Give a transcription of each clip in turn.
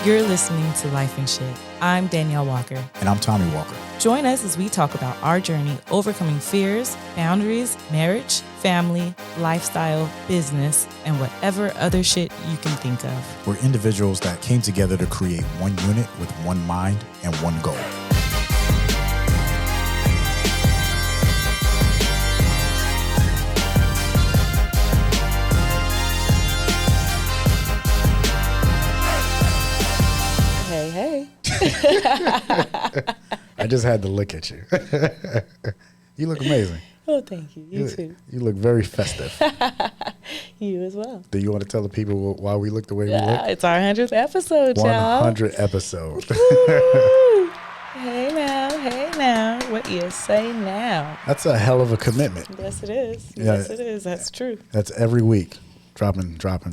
You're listening to Lyfe and Shyt. I'm Daneyel Walker. And I'm Tommy Walker. Join us as we talk about our journey overcoming fears, boundaries, marriage, family, lifestyle, business, and whatever other shit you can think of. We're individuals that came together to create one unit with one mind and one goal. Hey. I just had to look at you. You look amazing. Oh, thank you. You too. You look very festive. You as well. Do you want to tell the people why we look the way we look? It's our 100th episode, y'all. 100 episode. Hey now. What you say now? That's a hell of a commitment. Yes, it is. Yeah. Yes, it is. That's true. That's every week. Dropping Yes,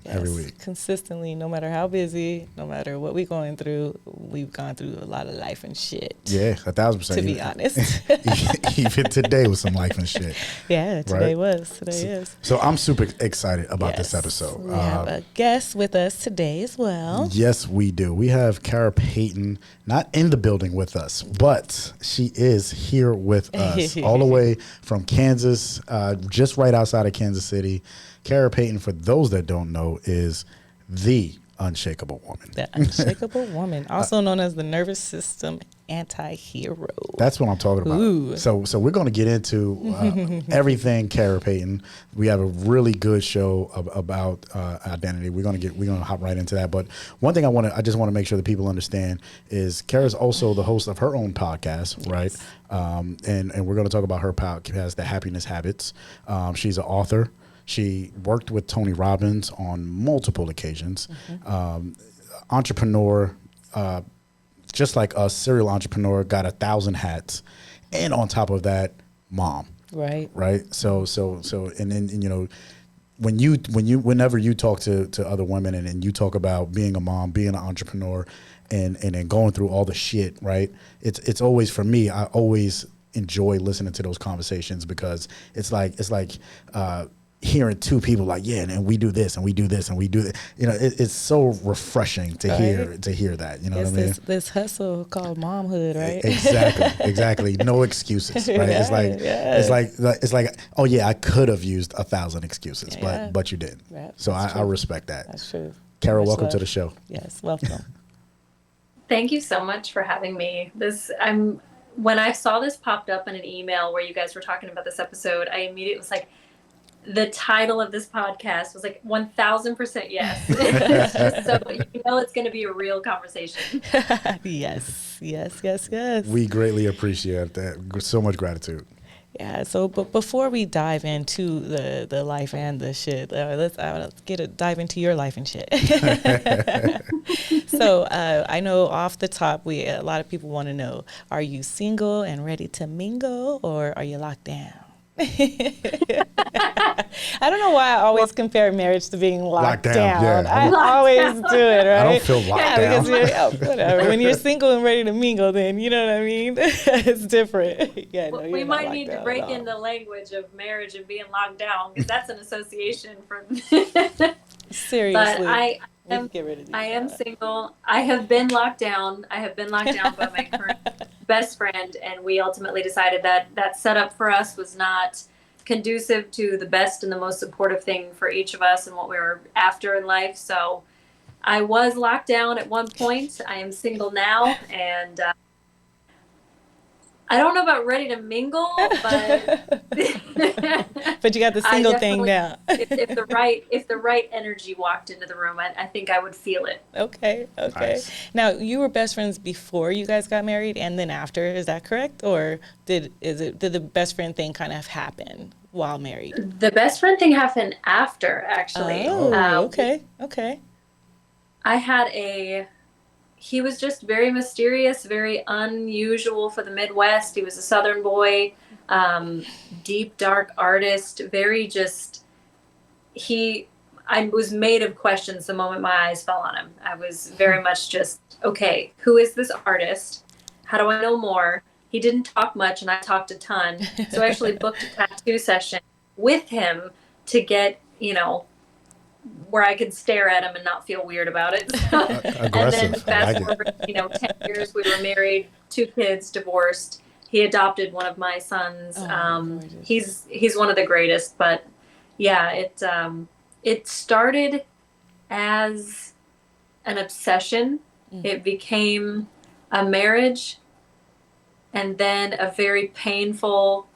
every week. Consistently, no matter how busy, no matter what we're going through, we've gone through a lot of life and shit. Yeah, 1,000%. To be honest. Even today was some life and shit. Yeah, today right? is. So I'm super excited about this episode. We have a guest with us today as well. Yes, we do. We have Kara Payton, not in the building with us, but she is here with us all the way from Kansas, just right outside of Kansas City. Kara Payton, for those that don't know, is the unshakable woman. The unshakable woman, also known as the nervous system anti-hero. That's what I'm talking about. Ooh. So we're going to get into everything Kara Payton. We have a really good show about identity. We're going to hop right into that. But one thing I just want to make sure that people understand is Kara's also the host of her own podcast, right? And we're going to talk about her podcast, The Happiness Habits. She's an author. She worked with Tony Robbins on multiple occasions. Entrepreneur, just like us, serial entrepreneur, got 1,000 hats, and on top of that, mom. Right. So, and then whenever you talk to other women and you talk about being a mom, being an entrepreneur, and then going through all the shit, right? It's always, for me, I always enjoy listening to those conversations because it's like hearing two people like, yeah, and we do this and we do this and we do that. You know, it's so refreshing to hear that. You know what I mean? This hustle called momhood, right? Exactly. No excuses, right? It's like, oh yeah, I could have used 1,000 excuses, but you didn't. Right. So I respect that. That's true. Kara, welcome to the show. Yes, welcome. Thank you so much for having me. When I saw this popped up in an email where you guys were talking about this episode, I immediately was like, the title of this podcast was like 1,000% yes. It's just so you know it's going to be a real conversation. Yes. We greatly appreciate that. So much gratitude. Yeah. So, but before we dive into the life and the shit, let's dive into your life and shit. So I know off the top, a lot of people want to know: are you single and ready to mingle, or are you locked down? I don't know why I always compare marriage to being locked down. Yeah. I always do it, right? I don't feel locked down. Because whatever. When you're single and ready to mingle, then you know what I mean? It's different. Yeah, well, no, we might need to break in the language of marriage and being locked down because that's an association for seriously. But I am single. I have been locked down. By my current best friend, and we ultimately decided that setup for us was not conducive to the best and the most supportive thing for each of us and what we were after in life. So I was locked down at one point. I am single now, and I don't know about ready to mingle, but but you got the single thing now. if the right energy walked into the room, I think I would feel it. Okay. Nice. Now, you were best friends before you guys got married, and then after. Is that correct, or did the best friend thing kind of happen while married? The best friend thing happened after, actually. Oh, okay. He was just very mysterious, very unusual for the Midwest. He was a Southern boy, deep, dark artist, I was made of questions the moment my eyes fell on him. I was very much just, okay, who is this artist? How do I know more? He didn't talk much and I talked a ton. So I actually booked a tattoo session with him to get, where I could stare at him and not feel weird about it. And then fast forward, 10 years, we were married, 2 kids, divorced. He adopted one of my sons. He's one of the greatest, but yeah, it started as an obsession. It became a marriage, and then a very painful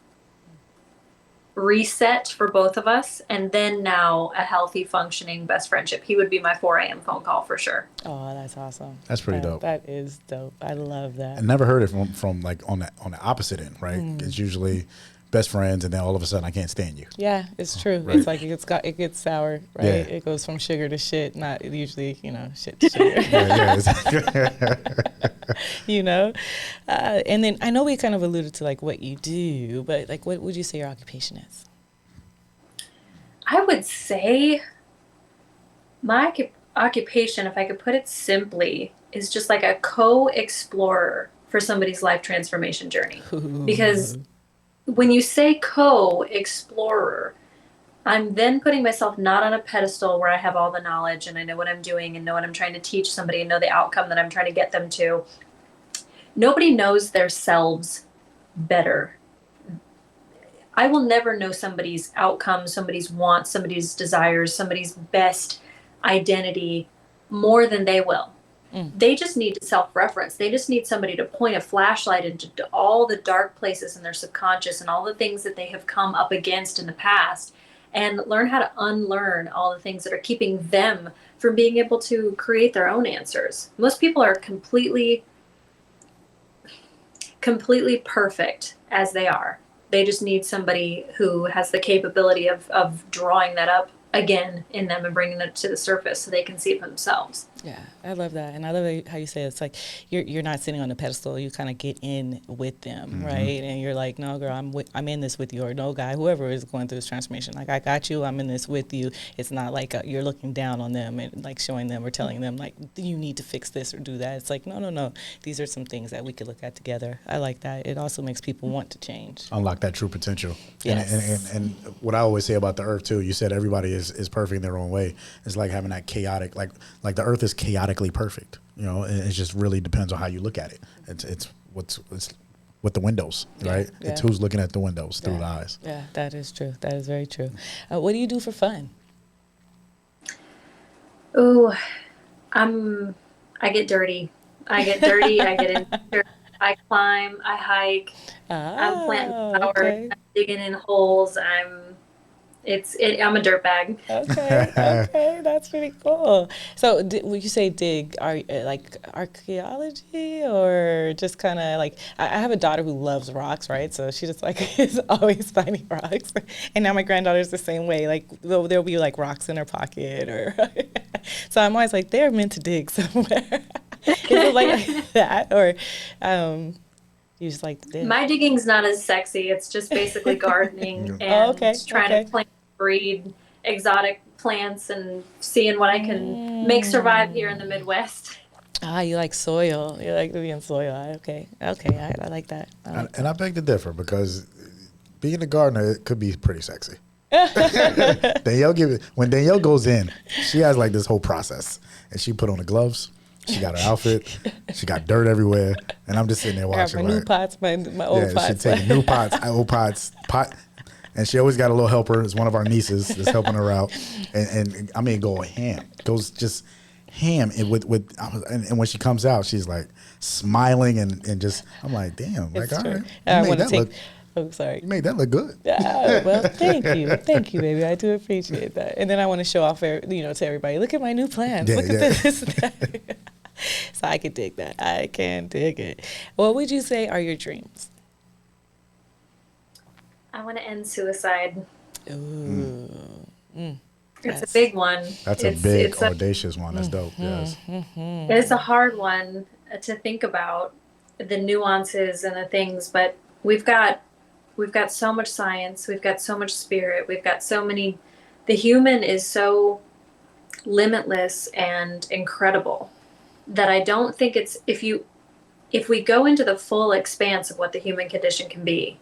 reset for both of us, and then now a healthy, functioning best friendship. He would be my 4 a.m. phone call for sure. Oh, that's awesome. That's pretty dope. That is dope. I love that. I never heard it from like on the opposite end, right? It's usually best friends, and then all of a sudden I can't stand you. Yeah, it's true. Right. It's like it gets sour, right? Yeah. It goes from sugar to shit, not usually, shit to sugar. Yeah, exactly. And then I know we kind of alluded to like what you do, but like what would you say your occupation is? I would say my occupation, if I could put it simply, is just like a co-explorer for somebody's life transformation journey. Because when you say co-explorer, I'm then putting myself not on a pedestal where I have all the knowledge and I know what I'm doing and know what I'm trying to teach somebody and know the outcome that I'm trying to get them to. Nobody knows themselves better. I will never know somebody's outcome, somebody's wants, somebody's desires, somebody's best identity more than they will. They just need to self-reference. They just need somebody to point a flashlight into all the dark places in their subconscious and all the things that they have come up against in the past, and learn how to unlearn all the things that are keeping them from being able to create their own answers. Most people are completely perfect as they are. They just need somebody who has the capability of drawing that up again in them and bringing it to the surface so they can see it for themselves. Yeah, I love that. And I love how you say it's like you're not sitting on a pedestal. You kind of get in with them, right? And you're like, no, girl, I'm in this with you. Or no, guy, whoever is going through this transformation. Like, I got you. I'm in this with you. It's not like you're looking down on them and like showing them or telling them like, you need to fix this or do that. It's like, no. These are some things that we could look at together. I like that. It also makes people want to change. Unlock that true potential. Yes. And what I always say about the earth too, you said everybody is perfect in their own way. It's like having that chaotic, like the earth is chaotically perfect. It just really depends on how you look at it. It's with the windows, right? Yeah. It's who's looking at the windows through the eyes. Yeah, that is true. That is very true. What do you do for fun? Ooh, I get dirty. I get in. I climb. I hike. I'm planting flowers. Okay. I'm digging in holes. I'm a dirtbag. Okay, that's pretty cool. So, would you say dig? Are like archaeology, or just kind of like? I have a daughter who loves rocks, right? So she just like is always finding rocks, and now my granddaughter's the same way. Like there'll be like rocks in her pocket, or so I'm always like they're meant to dig somewhere. Is it like that, or you just like to dig? My digging's not as sexy. It's just basically gardening and trying to plant, breed exotic plants and seeing what I can make survive here in the Midwest. You like soil. You like to be in soil. Okay. I like that. And I beg to differ, because being a gardener, it could be pretty sexy. When Daneyel goes in, she has like this whole process, and she put on the gloves. She got her outfit. She got dirt everywhere, and I'm just sitting there watching. I have my new pots, my old pots. She's taking new pots, old pots, and she always got a little helper. It's one of our nieces that's helping her out, and I mean, go ham. Goes just ham, and and when she comes out, she's like smiling and just. I'm like, damn, like all right, sorry. You made that look good. Well, thank you, baby. I do appreciate that. And then I want to show off, to everybody. Look at my new plants. Look at this. So I can dig that. I can dig it. What would you say are your dreams? I want to end suicide. Ooh. It's a big one. That's a big, audacious one. That's dope. Yes. It's a hard one to think about, the nuances and the things, but we've got so much science, we've got so much spirit, we've got so many. The human is so limitless and incredible that I don't think it's, if we go into the full expanse of what the human condition can be,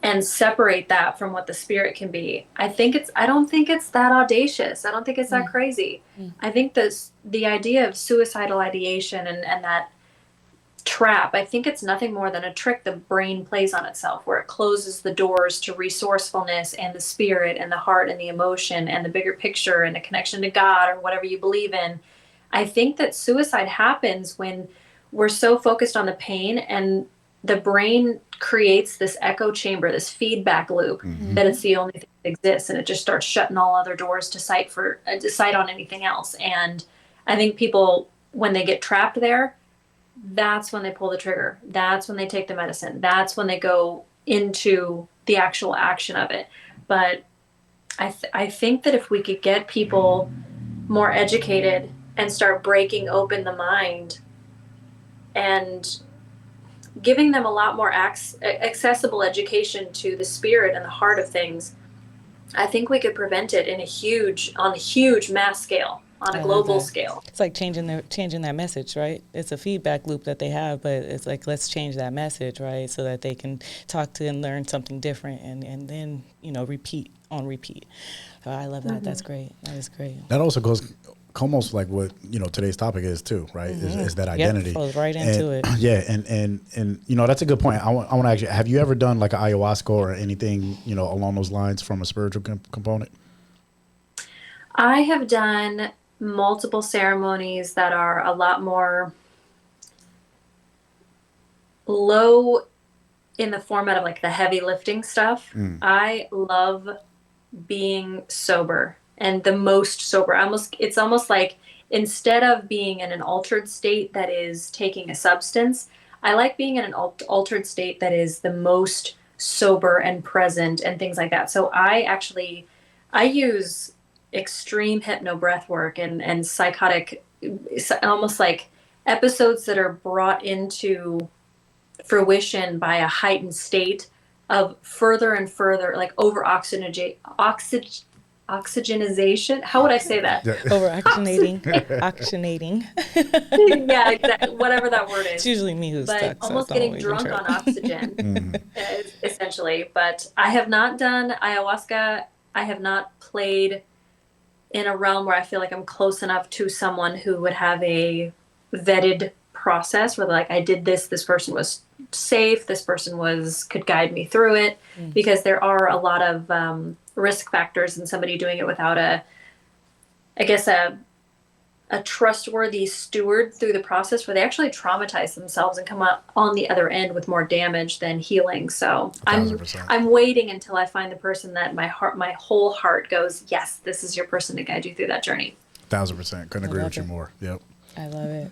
and separate that from what the spirit can be. I don't think it's that audacious. I don't think it's that crazy. I think the idea of suicidal ideation and that trap, I think it's nothing more than a trick the brain plays on itself, where it closes the doors to resourcefulness and the spirit and the heart and the emotion and the bigger picture and a connection to God or whatever you believe in. I think that suicide happens when we're so focused on the pain, and the brain creates this echo chamber, this feedback loop, that it's the only thing that exists, and it just starts shutting all other doors to sight on anything else. And I think people, when they get trapped there, that's when they pull the trigger. That's when they take the medicine. That's when they go into the actual action of it. But I think that if we could get people more educated and start breaking open the mind and giving them a lot more accessible education to the spirit and the heart of things, I think we could prevent it on a huge mass scale. On a global scale. It's like changing that message, right? It's a feedback loop that they have, but it's like, let's change that message, right? So that they can talk to and learn something different and then, repeat. So I love that. That's great. That is great. That also goes almost like what, today's topic is too, right? Is that identity. Yep, flows right into it. Yeah. And that's a good point. I want to actually, have you ever done like an ayahuasca or anything, along those lines from a spiritual component? I have done multiple ceremonies that are a lot more low in the format of like the heavy lifting stuff. I love being sober, and the most sober. It's almost like, instead of being in an altered state that is taking a substance, I like being in an altered state that is the most sober and present and things like that. So I use extreme hypno breath work and psychotic, almost like episodes that are brought into fruition by a heightened state of further and further, like over oxygenization. How would I say that? Over oxygenating. Yeah, exactly. Whatever that word is. It's usually me who's but stuck. Almost getting drunk on oxygen, essentially. But I have not done ayahuasca. I have not played in a realm where I feel like I'm close enough to someone who would have a vetted process where, like, I did this person was safe, this person could guide me through it, because there are a lot of risk factors in somebody doing it without a trustworthy steward through the process, where they actually traumatize themselves and come out on the other end with more damage than healing. So 1,000%. I'm waiting until I find the person that my whole heart goes, yes, this is your person to guide you through that journey. 1,000%. Couldn't agree with you more. Yep. I love it.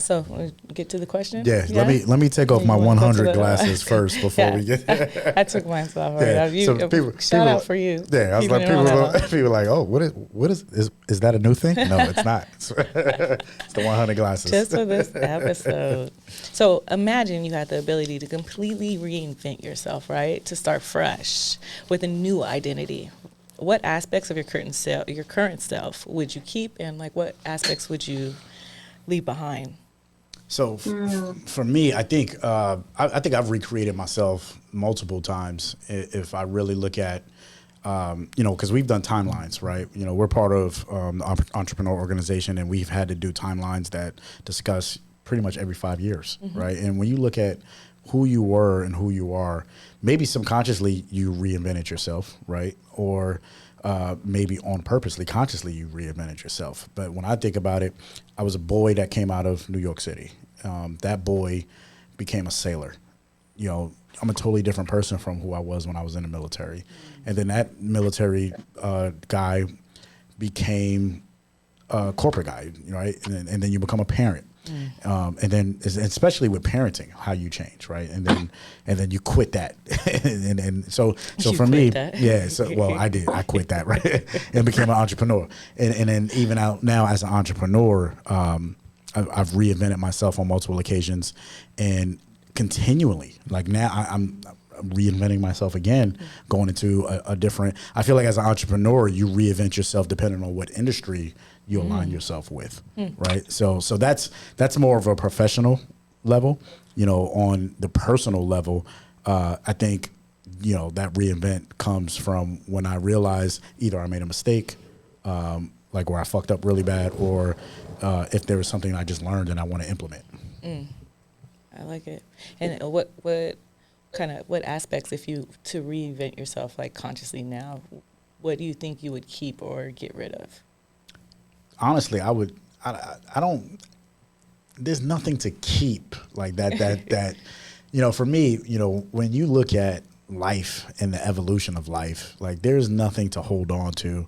So we'll get to the question. Yeah. Let me take off my 100 glasses first before we get. I took mine off. Yeah. Shout out for you. Yeah. I was like, people are like, oh, what is that a new thing? No, it's not. It's the 100 glasses. Just for this episode. So imagine you had the ability to completely reinvent yourself, right? To start fresh with a new identity. What aspects of your current self would you keep, and like what aspects would you leave behind? So for me, I think I've recreated myself multiple times. If I really look at, because we've done timelines, right? We're part of the entrepreneur organization, and we've had to do timelines that discuss pretty much every 5 years, right? And when you look at who you were and who you are, maybe subconsciously you reinvented yourself, right? Or maybe consciously you reinvented yourself. But when I think about it, I was a boy that came out of New York City. That boy became a sailor. I'm a totally different person from who I was when I was in the military. And then that military guy became a corporate guy, right? And then you become a parent. And then especially with parenting, how you change, right? And then you quit that. and so for me, yeah, I quit that, right? And became an entrepreneur. And then even out now as an entrepreneur, I've reinvented myself on multiple occasions, and continually, like now I'm reinventing myself again, going into a different, I feel like as an entrepreneur, you reinvent yourself depending on what industry you align yourself with, right? So that's more of a professional level. On the personal level, I think that reinvent comes from when I realize either I made a mistake, like where I fucked up really bad, or if there was something I just learned and I want to implement. I like it. And what aspects, if you to reinvent yourself like consciously now, what do you think you would keep or get rid of? Honestly, I don't. There's nothing to keep like that. For me, when you look at life and the evolution of life, like there's nothing to hold on to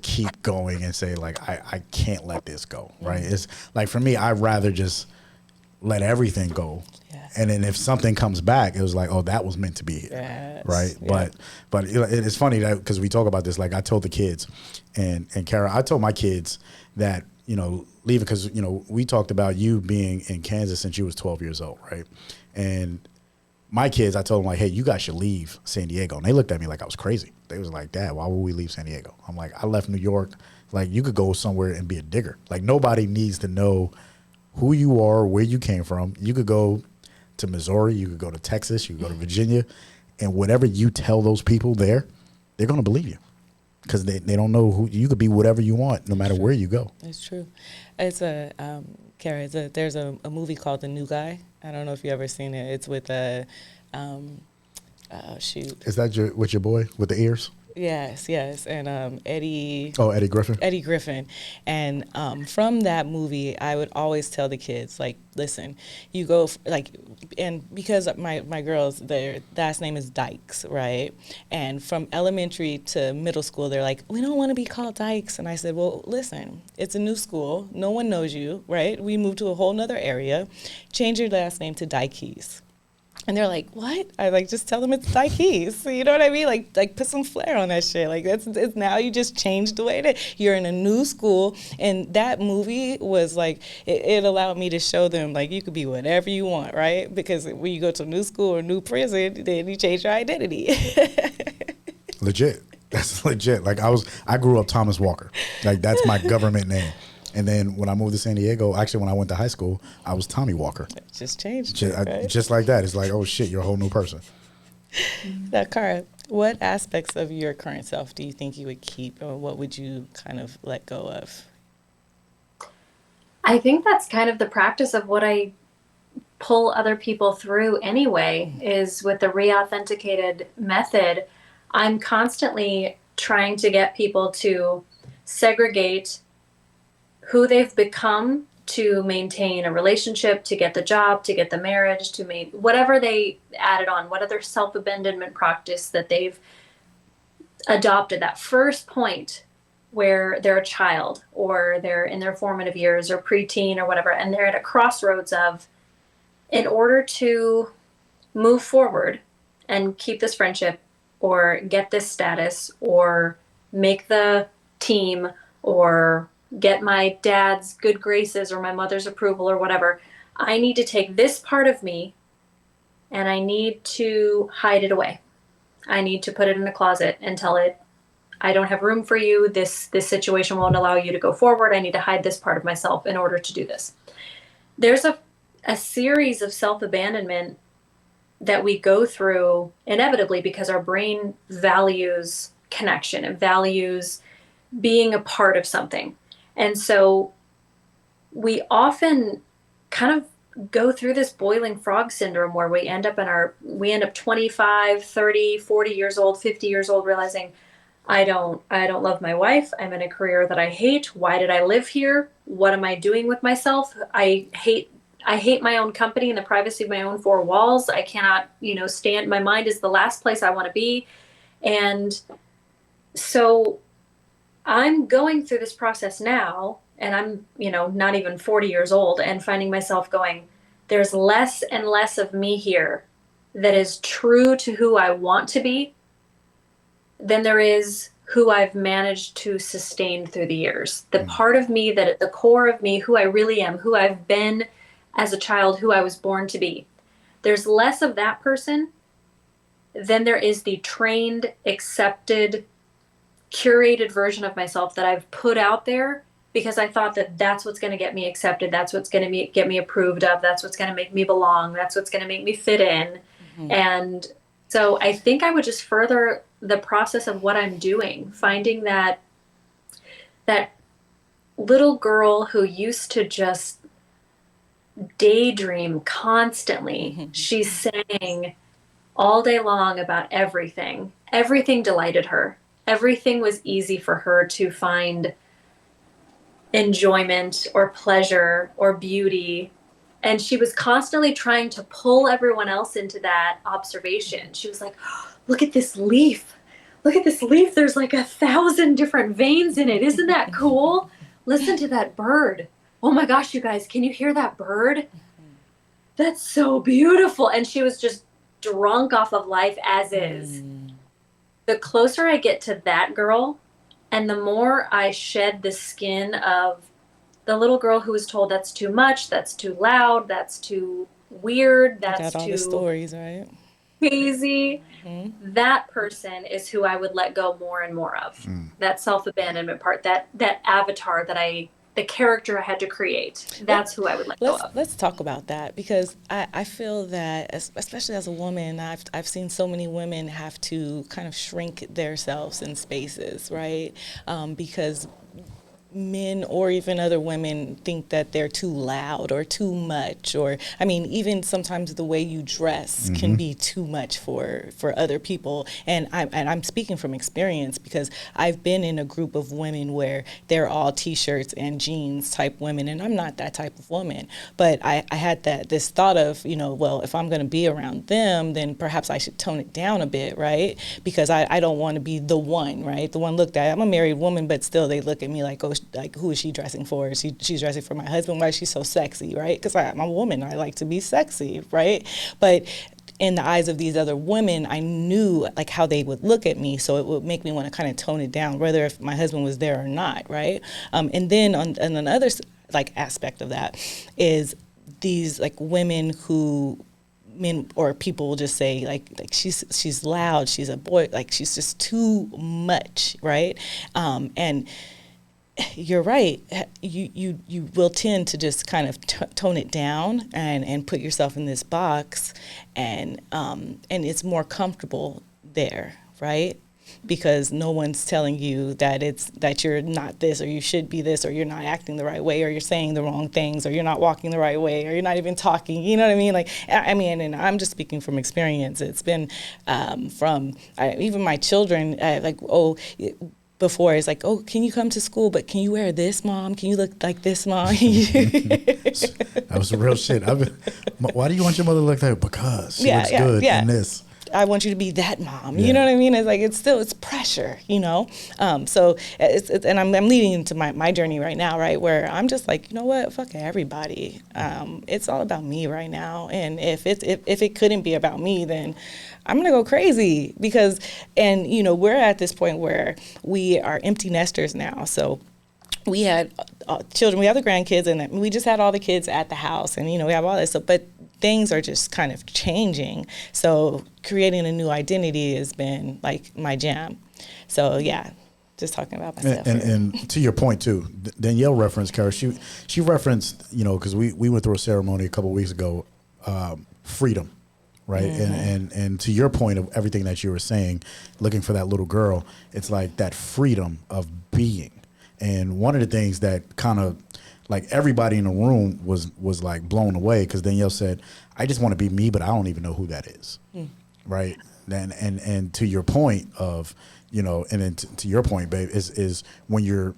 keep going and say like I can't let this go, right? It's like for me, I'd rather just let everything go. Yeah. And then if something comes back, it was like, oh, that was meant to be here, yes. Right? Yeah. But it's funny that because we talk about this, like I told the kids, and Kara, I told my kids that leave it because we talked about you being in Kansas since you was 12 years old, right? And my kids, I told them like, hey, you guys should leave San Diego, and they looked at me like I was crazy. They was like, Dad, why would we leave San Diego? I'm like, I left New York. Like you could go somewhere and be a digger. Like nobody needs to know who you are, where you came from. You could go to Missouri, you could go to Texas, you could go to Virginia, and whatever you tell those people there, they're going to believe you because they don't know who you could be. Whatever you want, no matter where you go. It's true. It's Kara. There's a movie called The New Guy. I don't know if you ever seen it. It's with shoot. Is that with your boy with the ears? Yes, and Eddie. Oh, Eddie Griffin. Eddie Griffin, and from that movie, I would always tell the kids, like, listen, you go and because my girls, their last name is Dykes, right? And from elementary to middle school, they're like, we don't want to be called Dykes, and I said, well, listen, it's a new school, no one knows you, right? We moved to a whole nother area, change your last name to Dykes. And they're like, what? I just tell them it's Dykes. You know what I mean? Like put some flair on that shit. Like it's now you just changed the way that you're in a new school. And that movie was like, it allowed me to show them like you could be whatever you want, right? Because when you go to a new school or new prison, then you change your identity. Legit. That's legit. Like I grew up Thomas Walker. Like that's my government name. And then when I moved to San Diego, actually when I went to high school, I was Tommy Walker. It just changed. Just like that. It's like, oh shit, you're a whole new person. Now, Kara, what aspects of your current self do you think you would keep, or what would you kind of let go of? I think that's kind of the practice of what I pull other people through anyway, is with the reauthenticated method. I'm constantly trying to get people to segregate who they've become to maintain a relationship, to get the job, to get the marriage, to make whatever they added on, what other self-abandonment practice that they've adopted, that first point where they're a child or they're in their formative years or preteen or whatever, and they're at a crossroads of, in order to move forward and keep this friendship or get this status or make the team or get my dad's good graces or my mother's approval or whatever, I need to take this part of me and I need to hide it away. I need to put it in a closet and tell it, I don't have room for you. This situation won't allow you to go forward. I need to hide this part of myself in order to do this. There's a series of self-abandonment that we go through inevitably because our brain values connection and values being a part of something. And so we often kind of go through this boiling frog syndrome where we end up 25, 30, 40 years old, 50 years old, realizing I don't love my wife. I'm in a career that I hate. Why did I live here? What am I doing with myself? I hate my own company and the privacy of my own four walls. I cannot, stand. My mind is the last place I want to be. And so I'm going through this process now, and I'm, not even 40 years old, and finding myself going, there's less and less of me here that is true to who I want to be than there is who I've managed to sustain through the years. The part of me that at the core of me, who I really am, who I've been as a child, who I was born to be. There's less of that person than there is the trained, accepted, curated version of myself that I've put out there because I thought that that's what's going to get me accepted. That's what's going to get me approved of. That's what's going to make me belong. That's what's going to make me fit in. Mm-hmm. And So I think I would just further the process of what I'm doing, finding that little girl who used to just daydream constantly. She's sang all day long about everything. Everything delighted her. Everything was easy for her to find enjoyment or pleasure or beauty. And she was constantly trying to pull everyone else into that observation. She was like, oh, look at this leaf. Look at this leaf. There's like 1,000 different veins in it. Isn't that cool? Listen to that bird. Oh my gosh, you guys, can you hear that bird? That's so beautiful. And she was just drunk off of life as is. The closer I get to that girl, and the more I shed the skin of the little girl who was told that's too much, that's too loud, that's too weird, that's Got all too the stories, right? crazy, that person is who I would let go more and more of. That self-abandonment part, that avatar the character I had to create, that's who I would let go of. Let's talk about that, because I feel that, especially as a woman, I've seen so many women have to kind of shrink themselves in spaces, right? Because men or even other women think that they're too loud or too much, or I mean, even sometimes the way you dress can be too much for other people. And I'm speaking from experience, because I've been in a group of women where they're all t-shirts and jeans type women, and I'm not that type of woman. But I had this thought of, well, if I'm going to be around them, then perhaps I should tone it down a bit, right? Because I don't want to be the one, right? The one looked at. I'm a married woman, but still they look at me like, oh, like, who is she dressing for? She's dressing for my husband. Why is she so sexy, right? Because I'm a woman. I like to be sexy, right? But in the eyes of these other women, I knew like how they would look at me, so it would make me want to kind of tone it down, whether if my husband was there or not, right? And then on another like aspect of that is these like women who men or people will just say like she's loud, she's a boy, like she's just too much, right? And you're right. You will tend to just kind of tone it down and put yourself in this box, and it's more comfortable there, right? Because no one's telling you that you're not this, or you should be this, or you're not acting the right way, or you're saying the wrong things, or you're not walking the right way, or you're not even talking. You know what I mean? Like, I mean, and I'm just speaking from experience. It's been even my children, like, oh. Before it's like, oh, can you come to school? But can you wear this, Mom? Can you look like this, Mom? That was the real shit. Why do you want your mother to look like that? Because she looks good in this. I want you to be that mom. You know what I mean? It's like, it's pressure, So and I'm leading into my journey right now, right? Where I'm just like, you know what? Fuck everybody. It's all about me right now. And if it couldn't be about me, then I'm gonna go crazy, because, and we're at this point where we are empty nesters now. So we had children, we have the grandkids, and we just had all the kids at the house, and we have all this stuff, but things are just kind of changing. So creating a new identity has been like my jam. So yeah, just talking about myself. And to your point too, Daneyel referenced, Kara, she referenced, because we went through a ceremony a couple of weeks ago, freedom. Right. And to your point of everything that you were saying, looking for that little girl, it's like that freedom of being. And one of the things that kind of like everybody in the room was like blown away, because Daneyel said, I just want to be me, but I don't even know who that is. Right. And to your point of, and then to your point, babe, is when you're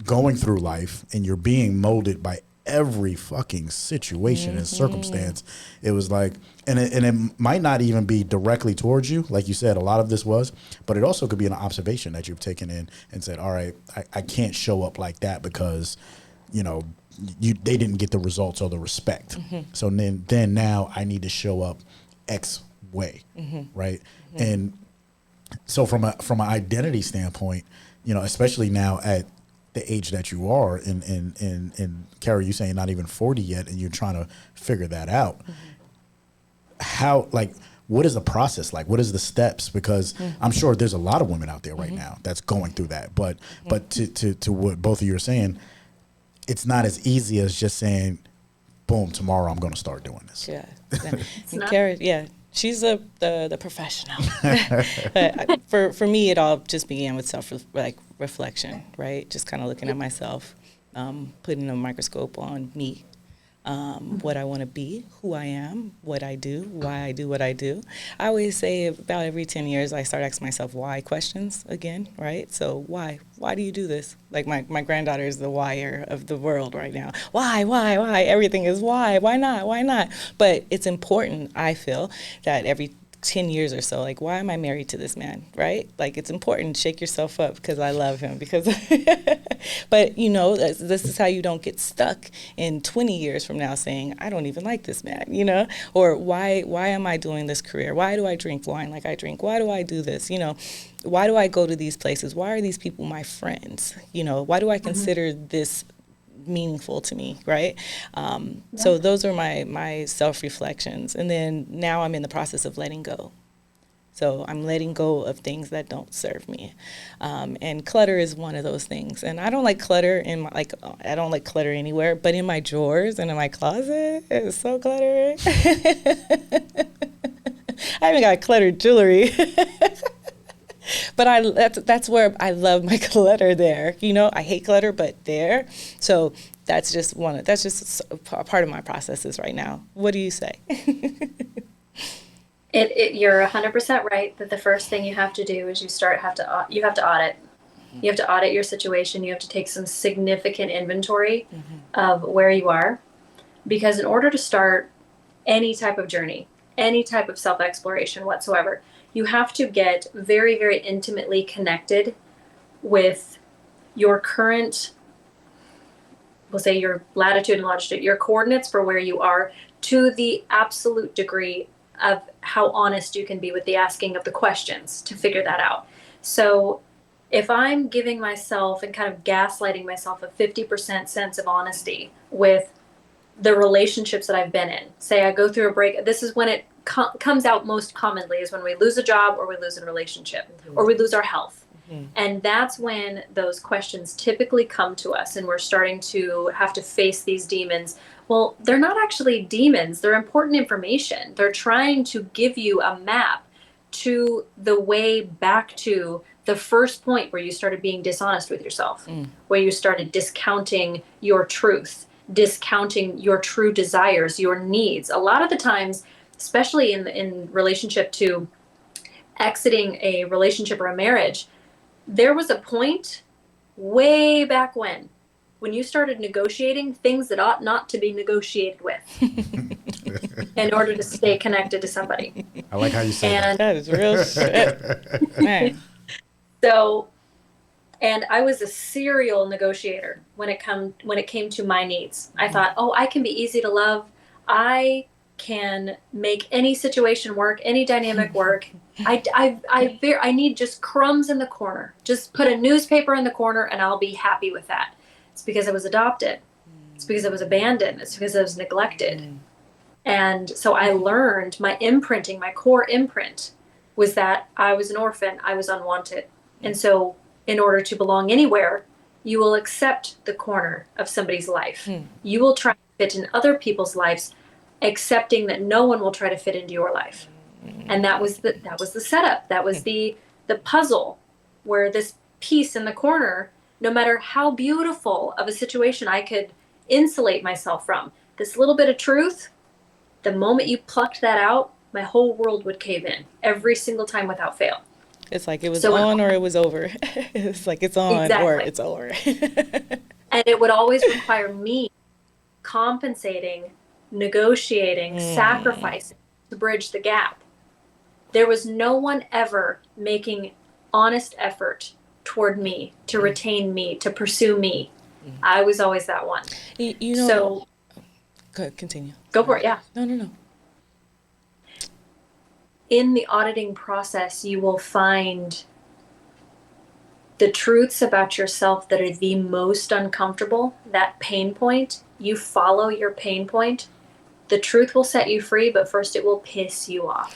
going through life and you're being molded by every fucking situation and circumstance, it was like, and it might not even be directly towards you, like you said, a lot of this was, but it also could be an observation that you've taken in and said, all right, I can't show up like that because, they didn't get the results or the respect. So then now I need to show up X way, right? And so from an identity standpoint, especially now at the age that you are, and Kara, you saying not even 40 yet, and you're trying to figure that out. How, like, what is the process like? What is the steps? Because I'm sure there's a lot of women out there right now that's going through that. But to what both of you are saying, it's not as easy as just saying, boom, tomorrow I'm going to start doing this. Yeah. And Kara, She's the professional. But for me, it all just began with reflection, right? Just kind of looking at myself, putting a microscope on me, what I want to be, who I am, what I do, why I do what I do. I always say about every 10 years, I start asking myself why questions again, right? So why? Why do you do this? Like my granddaughter is the whyer of the world right now. Why? Everything is why? Why not? Why not? But it's important, I feel, that every 10 years or so, like, why am I married to this man, right? Like, it's important. Shake yourself up because I love him. Because, but you know, this is how you don't get stuck in 20 years from now saying, I don't even like this man, you know? Or why am I doing this career? Why do I drink wine like I drink? Why do I do this? You know, why do I go to these places? Why are these people my friends? You know, why do I consider this meaningful to me, right? So those are my self-reflections. And then now I'm in the process of letting go. So I'm letting go of things that don't serve me. And clutter is one of those things. And I don't like clutter I don't like clutter anywhere, but in my drawers and in my closet, it's so cluttered. I even got cluttered jewelry. But that's where I love my clutter there. You know, I hate clutter, but there. So that's just a part of my processes right now. What do you say? You're 100% right that the first thing you have to do is you have to audit. You have to audit your situation. You have to take some significant inventory of where you are, because in order to start any type of journey, any type of self-exploration whatsoever, you have to get very, very intimately connected with your current, we'll say your latitude and longitude, your coordinates for where you are, to the absolute degree of how honest you can be with the asking of the questions to figure that out. So if I'm giving myself and kind of gaslighting myself a 50% sense of honesty with the relationships that I've been in, say I go through a break, this is when it comes out most commonly, is when we lose a job or we lose a relationship or we lose our health. And that's when those questions typically come to us and we're starting to have to face these demons. Well, they're not actually demons. They're important information. They're trying to give you a map to the way back to the first point where you started being dishonest with yourself, where you started discounting your truth, discounting your true desires, your needs. A lot of the times, especially in relationship to exiting a relationship or a marriage, there was a point way back when you started negotiating things that ought not to be negotiated with in order to stay connected to somebody. I like how you say that. That is real shit. Man. So, and I was a serial negotiator when it came to my needs. I thought, I can be easy to love. I can make any situation work, any dynamic work. I need just crumbs in the corner. Just put a newspaper in the corner and I'll be happy with that. It's because I was adopted. It's because I was abandoned. It's because I was neglected. And so I learned my imprinting, my core imprint was that I was an orphan. I was unwanted. And so in order to belong anywhere, you will accept the corner of somebody's life. You will try to fit in other people's lives, accepting that no one will try to fit into your life. And that was the setup. That was the puzzle, where this piece in the corner, no matter how beautiful of a situation I could insulate myself from, this little bit of truth, the moment you plucked that out, my whole world would cave in every single time without fail. It's like it was on or it was over. It's like it's on or it's over. And it would always require me compensating, negotiating, sacrificing to bridge the gap. There was no one ever making honest effort toward me, to retain me, to pursue me. I was always that one. You know, so go continue. Go for it, yeah. No. In the auditing process, you will find the truths about yourself that are the most uncomfortable, that pain point. You follow your pain point. The truth will set you free, but first it will piss you off.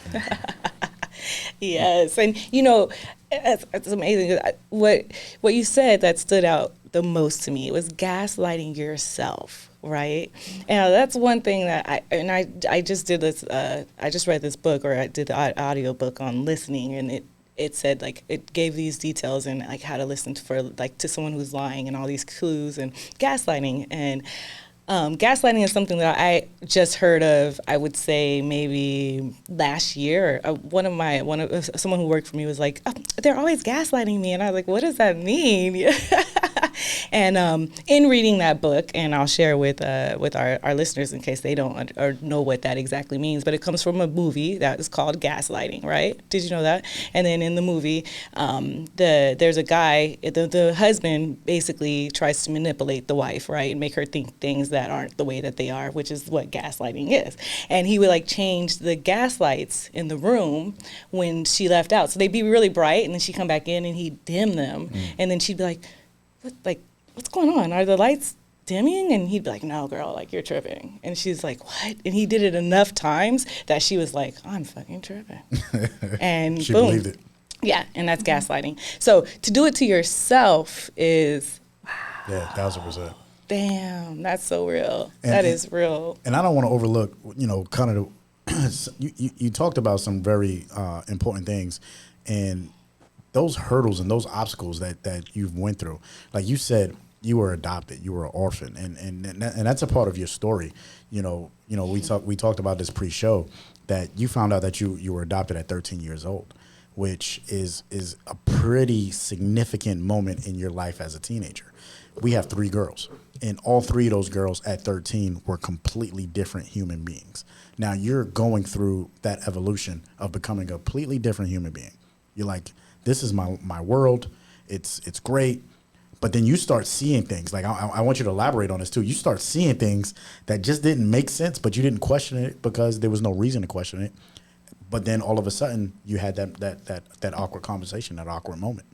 Yes. And, you know, it's amazing. What you said that stood out the most to me was gaslighting yourself. right? And that's one thing that I just did this. I just read this book, or I did the audio book on listening, and it said, like, it gave these details and like how to listen to someone who's lying and all these clues and gaslighting. And gaslighting is something that I just heard of, I would say maybe last year. Someone who worked for me was like, oh, they're always gaslighting me. And I was like, what does that mean? And in reading that book, and I'll share with our listeners in case they don't or know what that exactly means, but it comes from a movie that is called Gaslighting, right? Did you know that? And then in the movie, there's a guy, the husband basically tries to manipulate the wife, right, and make her think things that aren't the way that they are, which is what gaslighting is. And he would like change the gas lights in the room when she left out, so they'd be really bright, and then she'd come back in and he'd dim them, and then she'd be like, what's going on? Are the lights dimming? And he'd be like, no, girl, like, you're tripping. And she's like, what? And he did it enough times that she was like, I'm fucking tripping. And she boom. believed it. Yeah, and that's gaslighting. So to do it to yourself is, wow. Yeah, 1,000%. Damn, that's so real. That is real. And I don't want to overlook, kind of, you talked about some very important things, and those hurdles and those obstacles that you've went through. Like you said, you were adopted, you were an orphan, and that's a part of your story. We talked about this pre-show, that you found out that you were adopted at 13 years old, which is a pretty significant moment in your life as a teenager. We have 3 girls, and all 3 of those girls at 13 were completely different human beings. Now you're going through that evolution of becoming a completely different human being. You're like, this is my world. It's great. But then you start seeing things. Like, I want you to elaborate on this too. You start seeing things that just didn't make sense, but you didn't question it because there was no reason to question it. But then all of a sudden you had that awkward conversation, that awkward moment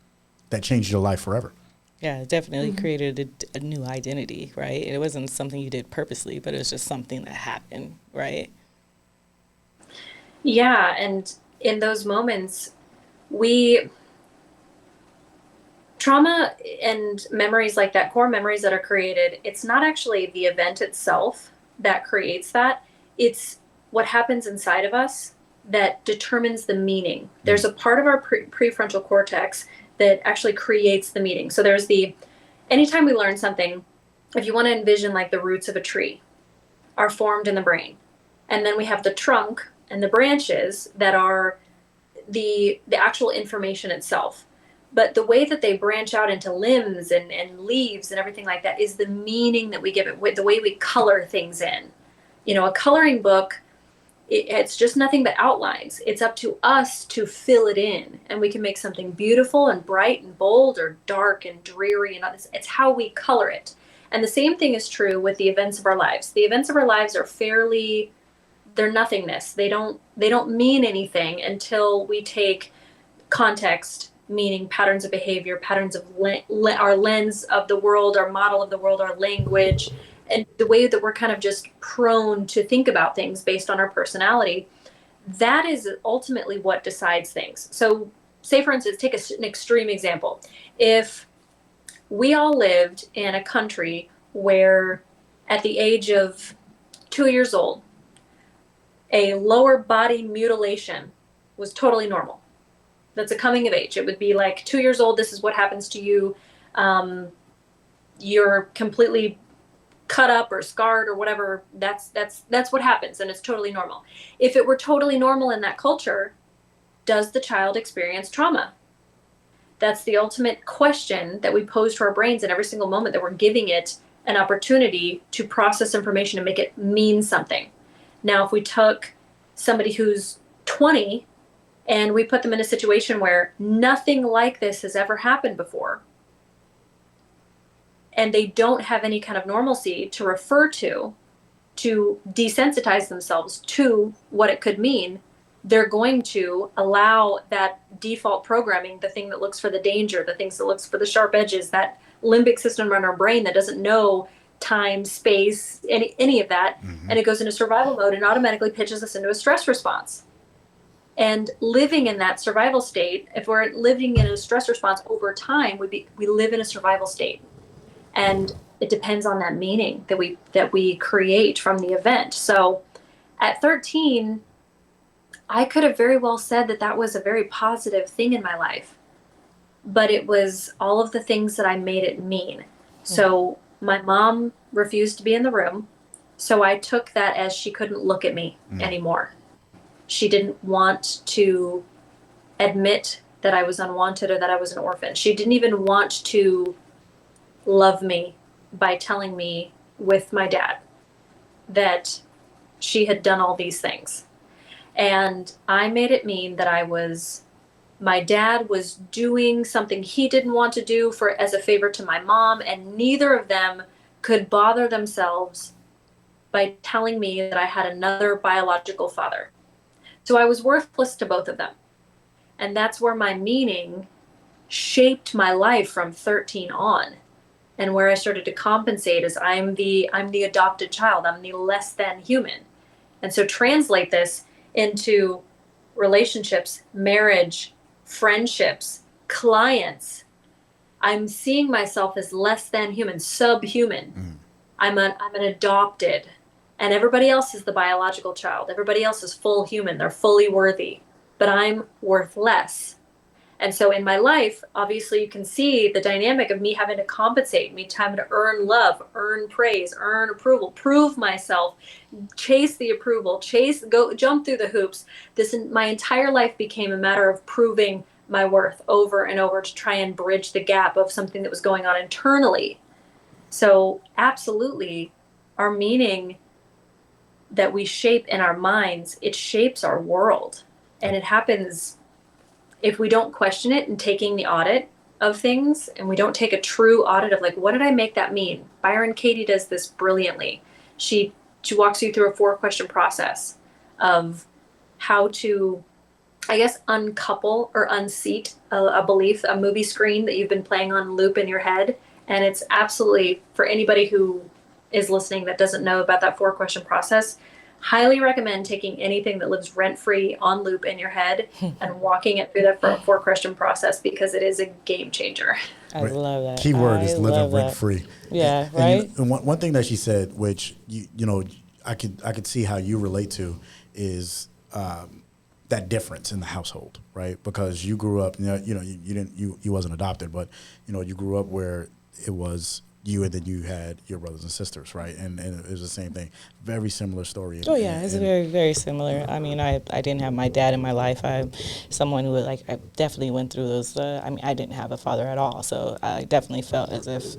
that changed your life forever. Yeah, it definitely created a new identity, right? It wasn't something you did purposely, but it was just something that happened, right? Yeah, and in those moments, trauma and memories like that, core memories that are created, it's not actually the event itself that creates that. It's what happens inside of us that determines the meaning. There's a part of our prefrontal cortex that actually creates the meaning. So there's anytime we learn something, if you want to envision like the roots of a tree are formed in the brain. And then we have the trunk and the branches that are the actual information itself. But the way that they branch out into limbs and leaves and everything like that is the meaning that we give it, the way we color things in. A coloring book, it's just nothing but outlines. It's up to us to fill it in, and we can make something beautiful and bright and bold, or dark and dreary, and all this. It's how we color it. And the same thing is true with the events of our lives. The events of our lives are they're nothingness. They don't mean anything until we take context, meaning patterns of behavior, patterns of our lens of the world, our model of the world, our language, and the way that we're kind of just prone to think about things based on our personality. That is ultimately what decides things. So say, for instance, take an extreme example. If we all lived in a country where at the age of 2 years old, a lower body mutilation was totally normal. That's a coming of age. It would be like 2 years old, this is what happens to you. You're completely cut up or scarred or whatever. That's what happens, and it's totally normal. If it were totally normal in that culture, does the child experience trauma? That's the ultimate question that we pose to our brains in every single moment that we're giving it an opportunity to process information and make it mean something. Now, if we took somebody who's 20 and we put them in a situation where nothing like this has ever happened before, and they don't have any kind of normalcy to refer to desensitize themselves to what it could mean, they're going to allow that default programming, the thing that looks for the danger, the things that looks for the sharp edges, that limbic system in our brain that doesn't know time, space, any of that, and it goes into survival mode and automatically pitches us into a stress response. And living in that survival state, if we're living in a stress response over time, we live in a survival state. And it depends on that meaning that we create from the event. So at 13, I could have very well said that that was a very positive thing in my life, but it was all of the things that I made it mean. So my mom refused to be in the room. So I took that as she couldn't look at me anymore. She didn't want to admit that I was unwanted or that I was an orphan. She didn't even want to love me by telling me with my dad that she had done all these things. And I made it mean that my dad was doing something he didn't want to do as a favor to my mom, and neither of them could bother themselves by telling me that I had another biological father. So I was worthless to both of them. And that's where my meaning shaped my life from 13 on. And where I started to compensate is I'm the adopted child. I'm the less than human. And so translate this into relationships, marriage, friendships, clients. I'm seeing myself as less than human, subhuman. I'm an adopted, and everybody else is the biological child. Everybody else is full human. They're fully worthy, but I'm worth less. And so in my life, obviously you can see the dynamic of me having to compensate, me having to earn love, earn praise, earn approval, prove myself, chase the approval, jump through the hoops. My entire life became a matter of proving my worth over and over to try and bridge the gap of something that was going on internally. So absolutely, our meaning that we shape in our minds, it shapes our world. And it happens if we don't question it and taking the audit of things, and we don't take a true audit of like, what did I make that mean? Byron Katie does this brilliantly. She walks you through a 4-question process of how to, I guess, uncouple or unseat a belief, a movie screen that you've been playing on loop in your head. And it's absolutely, for anybody who is listening that doesn't know about that 4-question process, highly recommend taking anything that lives rent-free on loop in your head and walking it through that 4-question process, because it is a game changer. I love that. Keyword is living rent-free. Yeah, right. And one thing that she said, which you know, I could see how you relate to, is that difference in the household, right? Because you grew up, you wasn't adopted, but you grew up where it was you, and then you had your brothers and sisters, right? And it was the same thing. Very similar story. It's very, very similar. I mean, I didn't have my dad in my life. I'm someone who I definitely went through those. I didn't have a father at all, so I definitely felt as if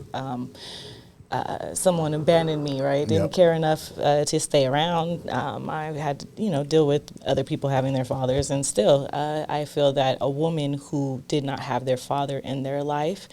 someone abandoned me, right? Didn't care enough to stay around. I had to, deal with other people having their fathers, and still, I feel that a woman who did not have their father in their life,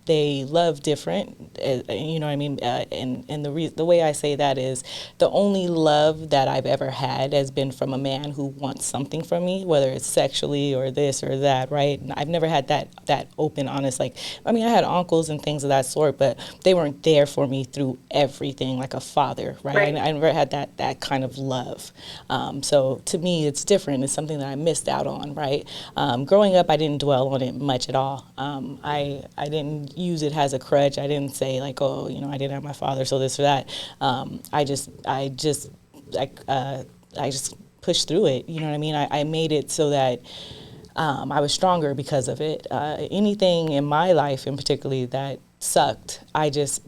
they love different. You know what I mean? And the way I say that is, the only love that I've ever had has been from a man who wants something from me, whether it's sexually or this or that, right? And I've never had that open, honest, I had uncles and things of that sort, but they weren't there for me through everything like a father, right? I never had that kind of love. So to me, it's different. It's something that I missed out on, right? Growing up, I didn't dwell on it much at all. I didn't use it as a crutch. I didn't say I didn't have my father, so this or that. I just pushed through it. You know what I mean? I made it so that I was stronger because of it. Anything in my life, in particularly that sucked, I just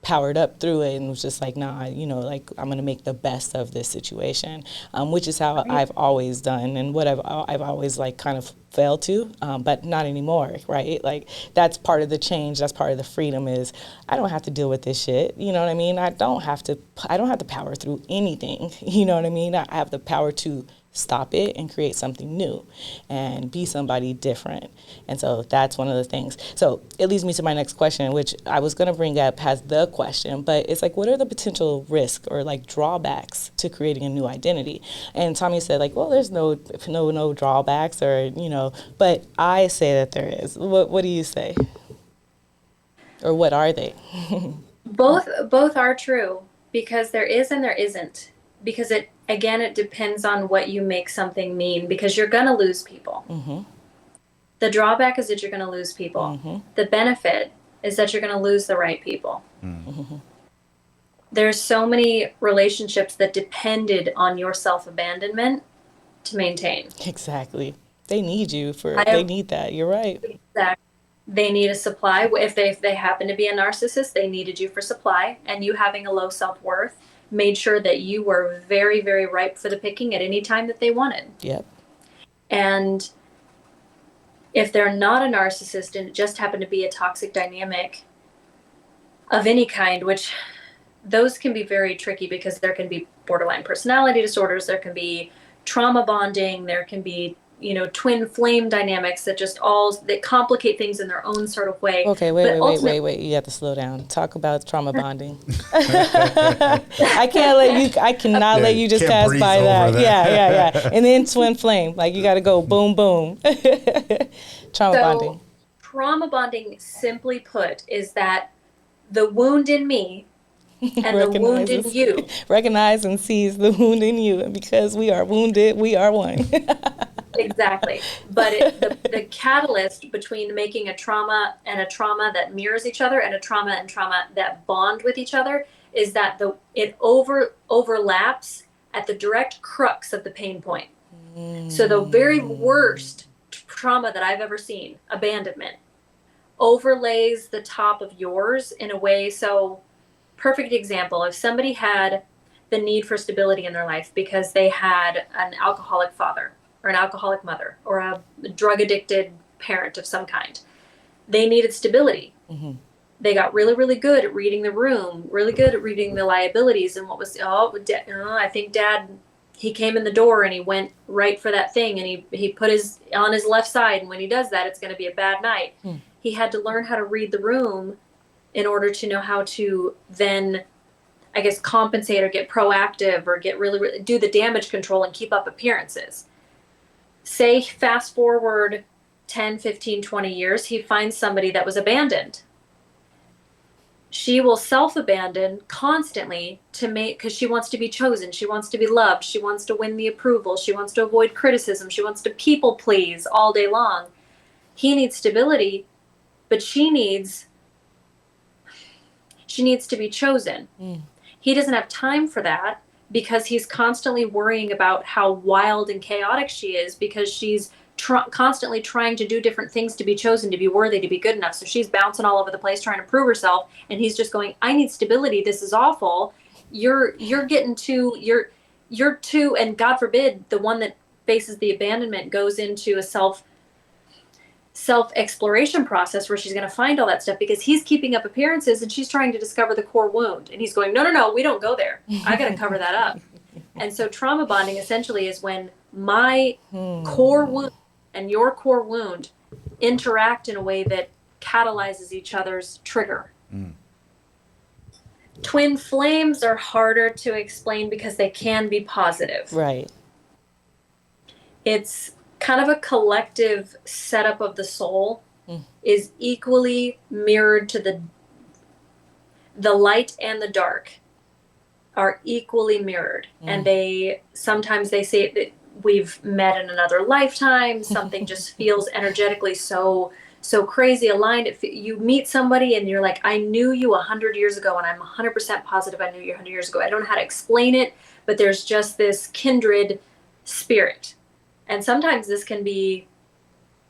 powered up through it and was just like, nah, I'm going to make the best of this situation, which is how I've always done, and what I've always kind of failed to, but not anymore, right? That's part of the change. That's part of the freedom is I don't have to deal with this shit. You know what I mean? I don't have to power through anything. You know what I mean? I have the power to stop it and create something new and be somebody different. And so that's one of the things. So it leads me to my next question, which I was going to bring up as the question, but it's what are the potential risks or drawbacks to creating a new identity? And Tommy said well, there's no drawbacks or, but I say that there is. What do you say? Or what are they? Both are true, because there is and there isn't. Because it depends on what you make something mean, because you're going to lose people. Mm-hmm. The drawback is that you're going to lose people. Mm-hmm. The benefit is that you're going to lose the right people. Mm-hmm. There's so many relationships that depended on your self-abandonment to maintain. Exactly. They need you they need that. You're right. Exactly. They need a supply. If they happen to be a narcissist, they needed you for supply, and you having a low self-worth made sure that you were very, very ripe for the picking at any time that they wanted. Yep. And if they're not a narcissist and it just happened to be a toxic dynamic of any kind, which those can be very tricky because there can be borderline personality disorders, there can be trauma bonding, there can be, twin flame dynamics that that complicate things in their own sort of way. Okay, wait. You have to slow down. Talk about trauma bonding. I cannot let you just pass by that. Yeah. And then twin flame, like you got to go boom, boom. Bonding. Trauma bonding, simply put, is that the wound in me and the wound in you. Recognize and seize the wound in you. And because we are wounded, we are one. Exactly. But the catalyst between making a trauma that mirrors each other and a trauma that bond with each other is that it overlaps at the direct crux of the pain point. So the very worst trauma that I've ever seen, abandonment, overlays the top of yours in a way. So perfect example, if somebody had the need for stability in their life because they had an alcoholic father or an alcoholic mother or a drug addicted parent of some kind, they needed stability. Mm-hmm. They got really, really good at reading the room, really good at reading the liabilities and I think Dad, he came in the door and he went right for that thing and he put on his left side, and when he does that, it's going to be a bad night. He had to learn how to read the room in order to know how to then, I guess, compensate or get proactive or get really, really do the damage control and keep up appearances. Say fast forward 10, 15, 20 years, he finds somebody that was abandoned. She will self-abandon constantly because she wants to be chosen. She wants to be loved. She wants to win the approval. She wants to avoid criticism. She wants to people please all day long. He needs stability, but she needs to be chosen. He doesn't have time for that because he's constantly worrying about how wild and chaotic she is because she's constantly trying to do different things to be chosen, to be worthy, to be good enough. So she's bouncing all over the place trying to prove herself, and he's just going, I need stability. This is awful. You're getting you're too, and God forbid, the one that faces the abandonment goes into a self-exploration process where she's going to find all that stuff because he's keeping up appearances and she's trying to discover the core wound. And he's going, no, we don't go there. I got to cover that up. And so trauma bonding essentially is when my core wound and your core wound interact in a way that catalyzes each other's trigger. Twin flames are harder to explain because they can be positive. Right. It's kind of a collective setup of the soul is equally mirrored to the light and the dark are equally mirrored. And sometimes they say that we've met in another lifetime. Something just feels energetically so crazy aligned. You meet somebody and you're like, I knew you 100 years ago, and I'm 100% positive I knew you 100 years ago. I don't know how to explain it, but there's just this kindred spirit. And sometimes this can be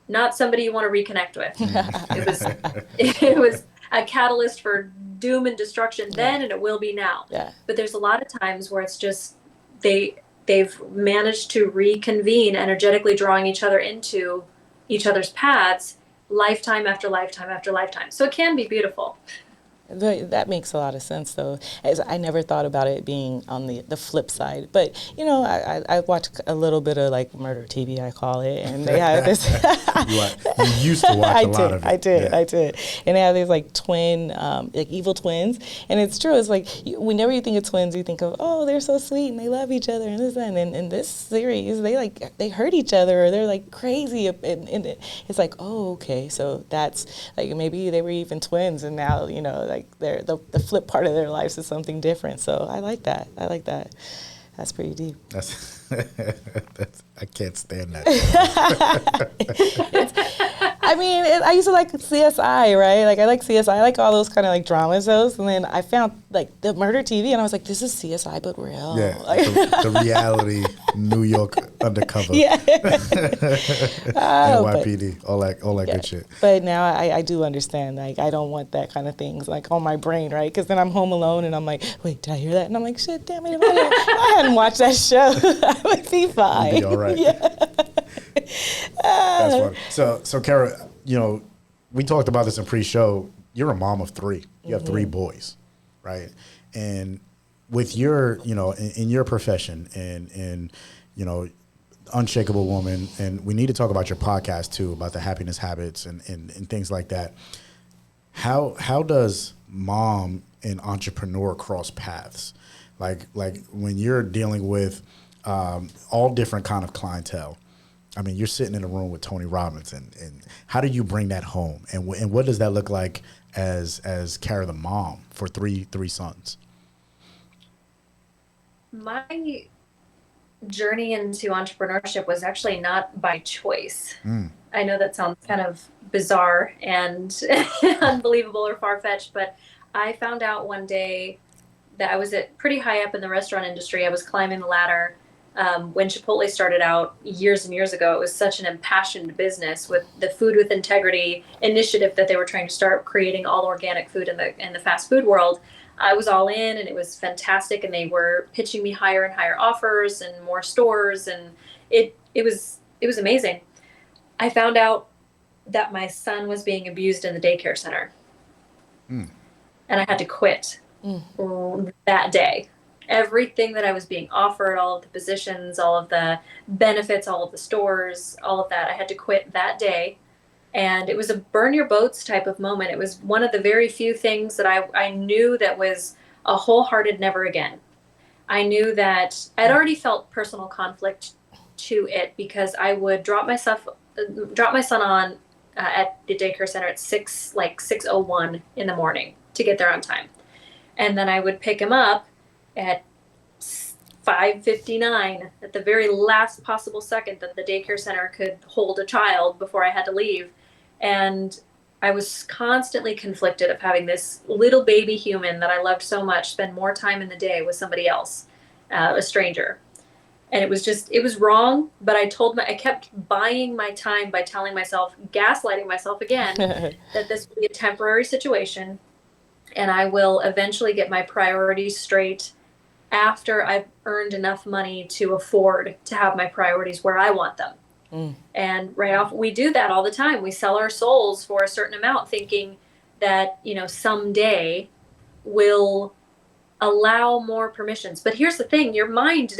not somebody you want to reconnect with. It was a catalyst for doom and destruction then, and it will be now. Yeah. But there's a lot of times where it's just they've managed to reconvene, energetically drawing each other into each other's paths, lifetime after lifetime after lifetime. So it can be beautiful. That makes a lot of sense, though. As I never thought about it being on the flip side. But, I watch a little bit of, like, murder TV, I call it. And they have this. You used to watch a lot of it. I did. And they have these, like, twin, like, evil twins. And it's true. It's like, whenever you think of twins, you think of, oh, they're so sweet and they love each other and this and in this series, they hurt each other or they're, like, crazy. And it's like, oh, okay. So that's, like, maybe they were even twins and now, like, the flip part of their lives is something different. So I like that. That's pretty deep. That's I can't stand that. I mean, I used to like CSI, right? Like I like CSI, I like all those kind of like drama shows. And then I found like the murder TV, and I was like, this is CSI but real. Yeah, Like, the reality New York undercover. yeah. NYPD, all that good shit. But now I do understand. Like I don't want that kind of things like on my brain, right? Because then I'm home alone and I'm like, wait, did I hear that? And I'm like, shit, damn it! If I hadn't watched that show, I would be fine. You'd be all right. Yeah. That's funny. So Kara, you know, we talked about this in pre-show. You're a mom of 3. You have 3 boys, right? And with your, you know, in your profession and you know, unshakable woman, and we need to talk about your podcast too, about the happiness habits and things like that. How does mom and entrepreneur cross paths? Like when you're dealing with all different kind of clientele. I mean, you're sitting in a room with Tony Robbins, and how do you bring that home? And what does that look like as Kara the mom for three sons? My journey into entrepreneurship was actually not by choice. I know that sounds kind of bizarre and unbelievable or far-fetched, but I found out one day that I was pretty high up in the restaurant industry. I was climbing the ladder. When Chipotle started out years and years ago, it was such an impassioned business with the Food with Integrity initiative that they were trying to start creating all organic food in the fast food world. I was all in, and it was fantastic, and they were pitching me higher and higher offers and more stores, and it was amazing. I found out that my son was being abused in the daycare center, and I had to quit that day. Everything that I was being offered, all of the positions, all of the benefits, all of the stores, all of that, I had to quit that day. And it was a burn your boats type of moment. It was one of the very few things that I knew that was a wholehearted never again. I knew that I'd already felt personal conflict to it because I would drop my son on at the daycare center at 6:01 in the morning to get there on time. And then I would pick him up at 5:59 at the very last possible second that the daycare center could hold a child before I had to leave. And I was constantly conflicted of having this little baby human that I loved so much spend more time in the day with somebody else, a stranger. And it was wrong, but I kept buying my time by telling myself, gaslighting myself again, that this would be a temporary situation and I will eventually get my priorities straight after I've earned enough money to afford to have my priorities where I want them. And right off, we do that all the time. We sell our souls for a certain amount thinking that, you know, someday we'll allow more permissions. But here's the thing, your mind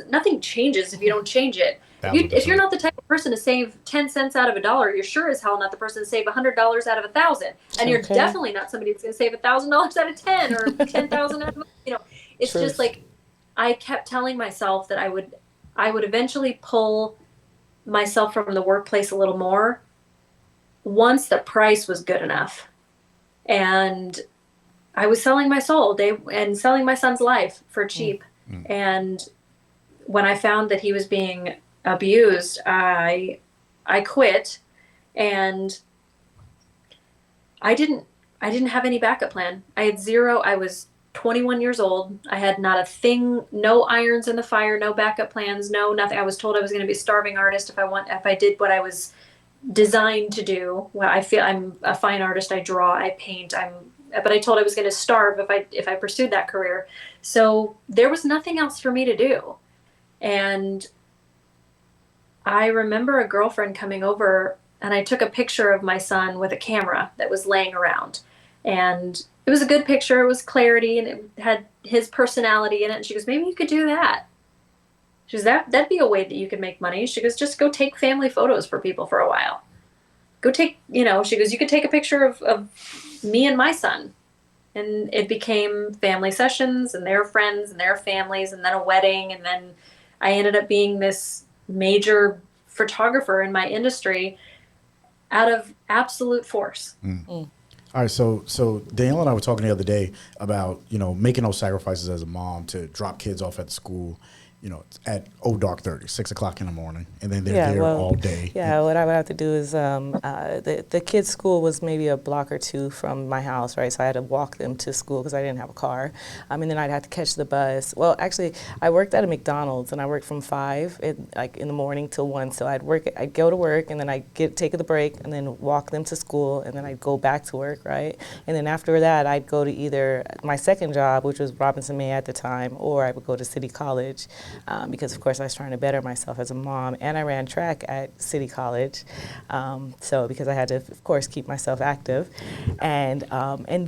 nothing changes if you don't change it. If you're not the type of person to save 10 cents out of $1, you're sure as hell not the person to save $100 out of 1,000. And you're definitely not somebody that's going to save $1,000 out of 10 or 10,000 out of, you know, it's just like, I kept telling myself that I would eventually pull myself from the workplace a little more once the price was good enough. And I was selling my soul and selling my son's life for cheap. And when I found that he was being abused, I quit, and I didn't have any backup plan. I had zero. I was 21 years old. I had not a thing, no irons in the fire, no backup plans, no nothing. I was told I was going to be a starving artist if I did what I was designed to do. Well, I feel I'm a fine artist. I draw, I paint, but I told I was going to starve if I pursued that career. So there was nothing else for me to do. And I remember a girlfriend coming over, and I took a picture of my son with a camera that was laying around. And it was a good picture. It was clarity, and it had his personality in it. And she goes, maybe you could do that. She goes, that'd be a way that you could make money. She goes, just go take family photos for people for a while. She goes, you could take a picture of me and my son. And it became family sessions and their friends and their families, and then a wedding. And then I ended up being this major photographer in my industry out of absolute force. All right, so Daneyel and I were talking the other day about, you know, making those sacrifices as a mom to drop kids off at school at dark 30, 6 o'clock in the morning, and then they're there all day. Yeah, what I would have to do is the kids' school was maybe a block or two from my house, right? So I had to walk them to school because I didn't have a car. And then I'd have to catch the bus. Well, actually, I worked at a McDonald's, and I worked from 5 in the morning till 1. So I'd go to work, and then I'd take the break, and then walk them to school, and then I'd go back to work, right? And then after that, I'd go to either my second job, which was Robinson May at the time, or I would go to City College. Because of course I was trying to better myself as a mom, and I ran track at City College, so because I had to, of course, keep myself active, and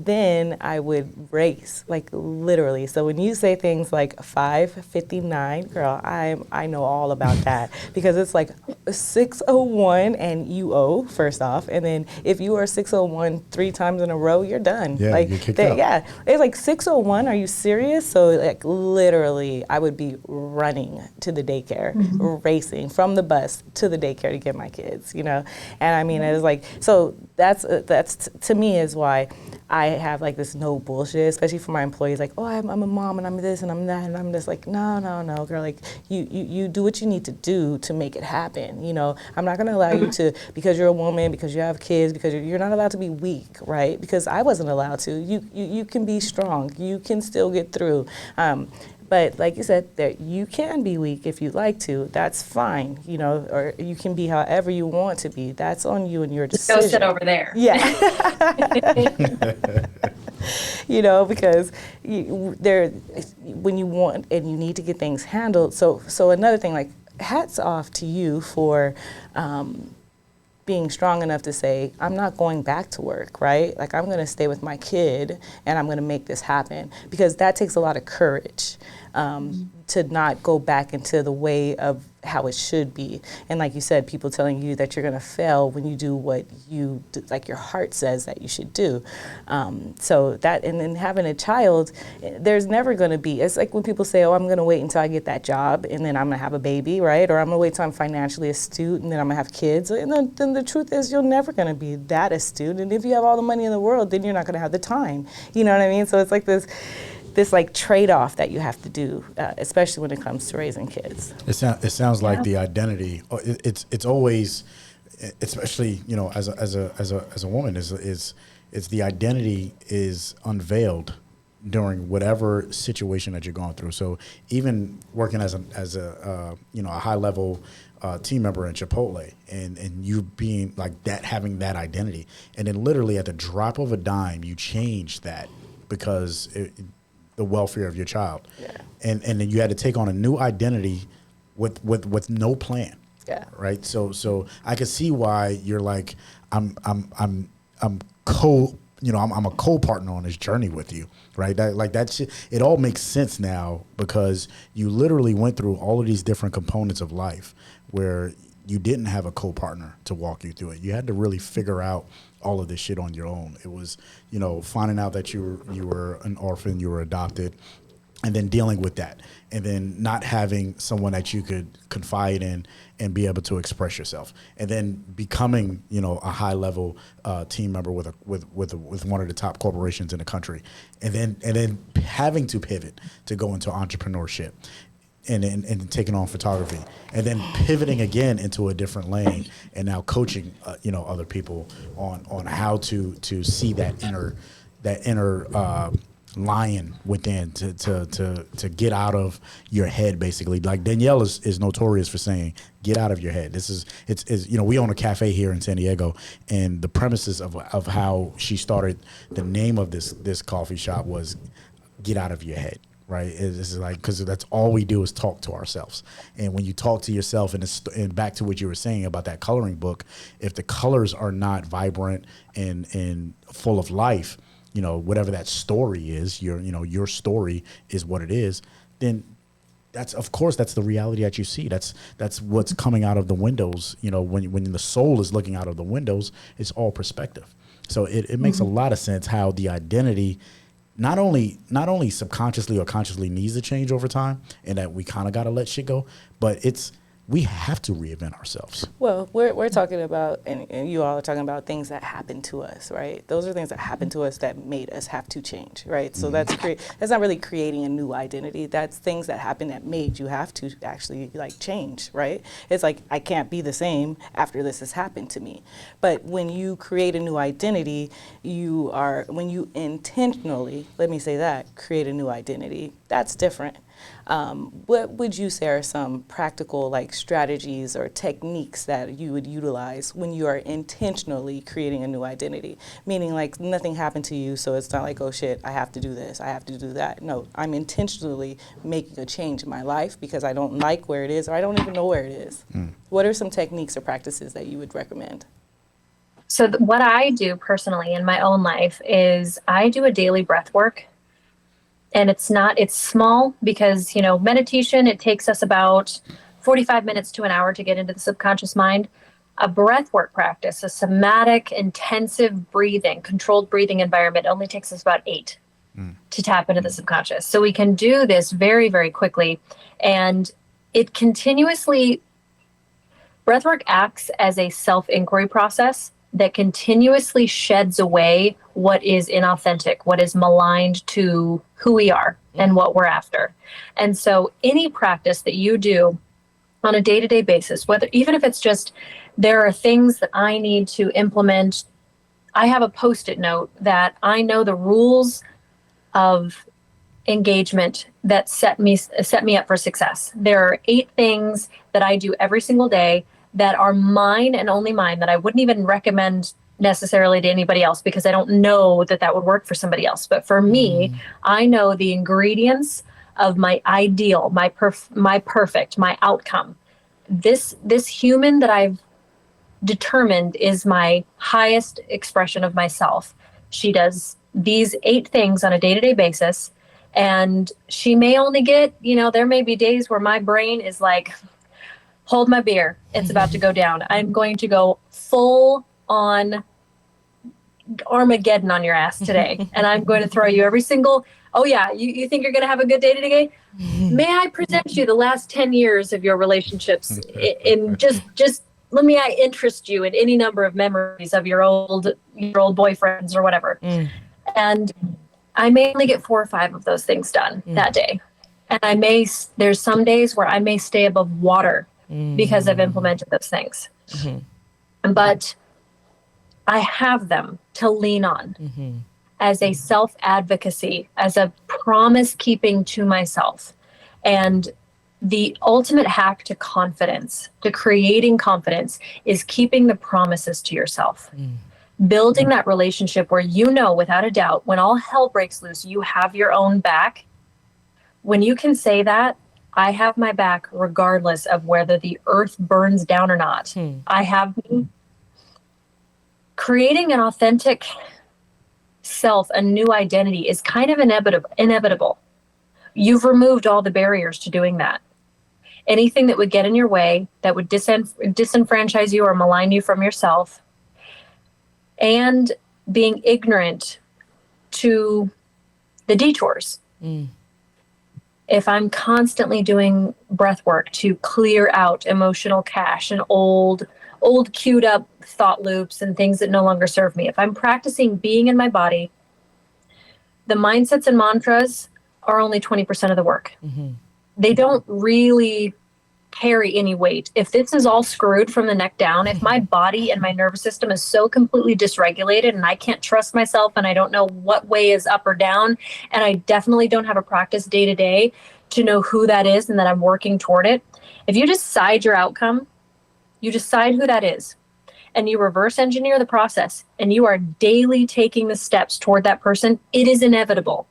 then I would race, like literally. So when you say things like 5:59, girl, I know all about that because it's like 6:01 and you owe first off, and then if you are 6:01 3 times in a row, you're done. Yeah, like you kicked out. Yeah, it's like 6:01. Are you serious? So like literally, I would be running to the daycare, racing from the bus to the daycare to get my kids, And I mean, it was like, so that's to me is why I have like this no bullshit, especially for my employees, like, oh, I'm a mom and I'm this and I'm that, and I'm just like, no, girl, like you do what you need to do to make it happen, I'm not gonna allow you to, because you're a woman, because you have kids, because you're not allowed to be weak, right? Because I wasn't allowed to. You can be strong, you can still get through. But like you said, that you can be weak if you like to. That's fine, or you can be however you want to be. That's on you and your decision. Go sit over there. Yeah. Because when you want and you need to get things handled. So another thing, like, hats off to you for being strong enough to say, I'm not going back to work, right? Like, I'm gonna stay with my kid and I'm gonna make this happen, because that takes a lot of courage to not go back into the way of how it should be. And like you said, people telling you that you're gonna fail when you do what like your heart says that you should do. So that, and then having a child, there's never gonna be, it's like when people say, oh, I'm gonna wait until I get that job and then I'm gonna have a baby, right? Or I'm gonna wait till I'm financially astute and then I'm gonna have kids. And then the truth is, you're never gonna be that astute. And if you have all the money in the world, then you're not gonna have the time. You know what I mean? So it's like this like trade-off that you have to do, especially when it comes to raising kids. It sounds like the identity. It's always, especially as a woman, is the identity is unveiled during whatever situation that you're going through. So even working as a high level team member in Chipotle, and you being like that, having that identity, and then literally at the drop of a dime, you change that because the welfare of your child, and then you had to take on a new identity with no plan, right? So I could see why you're like, I'm a co-partner on this journey with you, right? It all makes sense now because you literally went through all of these different components of life where you didn't have a co-partner to walk you through it. You had to really figure out all of this shit on your own. It was, finding out that you were an orphan, you were adopted, and then dealing with that, and then not having someone that you could confide in and be able to express yourself, and then becoming, a high level team member with one of the top corporations in the country, and then having to pivot to go into entrepreneurship. And taking on photography, and then pivoting again into a different lane, and now coaching, other people on how to see that inner lion within to get out of your head, basically. Like Daneyel is notorious for saying, get out of your head. It's we own a cafe here in San Diego, and the premises of how she started, the name of this coffee shop was get out of your head. Right, it's like, because that's all we do is talk to ourselves, and when you talk to yourself, and back to what you were saying about that coloring book, if the colors are not vibrant and full of life, whatever that story is, your story is what it is, then that's the reality that you see. That's what's coming out of the windows. When the soul is looking out of the windows, it's all perspective. So it makes a lot of sense how the identity not only subconsciously or consciously needs to change over time, and that we kind of got to let shit go, but it's we have to reinvent ourselves. Well, we're talking about, and you all are talking about things that happen to us, right? Those are things that happen to us that made us have to change, right? So that's not really creating a new identity. That's things that happen that made you have to actually like change, right? It's like, I can't be the same after this has happened to me. But when you create a new identity, when you intentionally, let me say that, create a new identity, that's different. What would you say are some practical like strategies or techniques that you would utilize when you are intentionally creating a new identity? Meaning like nothing happened to you, so it's not like, oh shit, I have to do this, I have to do that. No, I'm intentionally making a change in my life because I don't like where it is or I don't even know where it is. What are some techniques or practices that you would recommend? So what I do personally in my own life is I do a daily breath work. And it's small because, meditation, it takes us about 45 minutes to an hour to get into the subconscious mind. A breath work practice, a somatic, intensive breathing, controlled breathing environment only takes us about 8 to tap into the subconscious. So we can do this very, very quickly. And it continuously, breathwork acts as a self-inquiry process that continuously sheds away what is inauthentic, what is maligned to who we are and what we're after. And so any practice that you do on a day-to-day basis, even if it's just, there are things that I need to implement. I have a Post-it note that I know the rules of engagement that set me up for success. There are 8 things that I do every single day that are mine and only mine, that I wouldn't even recommend necessarily to anybody else because I don't know that would work for somebody else. But for me, I know the ingredients of my ideal, my perfect, my outcome. This human that I've determined is my highest expression of myself. She does these 8 things on a day-to-day basis. And she may only get, there may be days where my brain is like, hold my beer, it's about to go down. I'm going to go full on Armageddon on your ass today. And I'm going to throw you every single, oh yeah, you think you're going to have a good day today? May I present you the last 10 years of your relationships in just let me interest you in any number of memories of your old boyfriends or whatever. And I may only get 4 or 5 of those things done that day. And there's some days where I may stay above water because I've implemented those things. But I have them to lean on as a self-advocacy, as a promise-keeping to myself. And the ultimate hack to confidence, to creating confidence, is keeping the promises to yourself. Building that relationship where without a doubt, when all hell breaks loose, you have your own back. When you can say that, I have my back regardless of whether the earth burns down or not. I have me. Creating an authentic self, a new identity, is kind of inevitable. You've removed all the barriers to doing that. Anything that would get in your way, that would disenfranchise you or malign you from yourself, and being ignorant to the detours. If I'm constantly doing breath work to clear out emotional cache and old queued up thought loops and things that no longer serve me, if I'm practicing being in my body, the mindsets and mantras are only 20% of the work. They don't really carry any weight. If this is all screwed from the neck down, if my body and my nervous system is so completely dysregulated and I can't trust myself and I don't know what way is up or down, and I definitely don't have a practice day to day to know who that is and that I'm working toward it, if you decide your outcome, you decide who that is, and you reverse engineer the process, and you are daily taking the steps toward that person, it is inevitable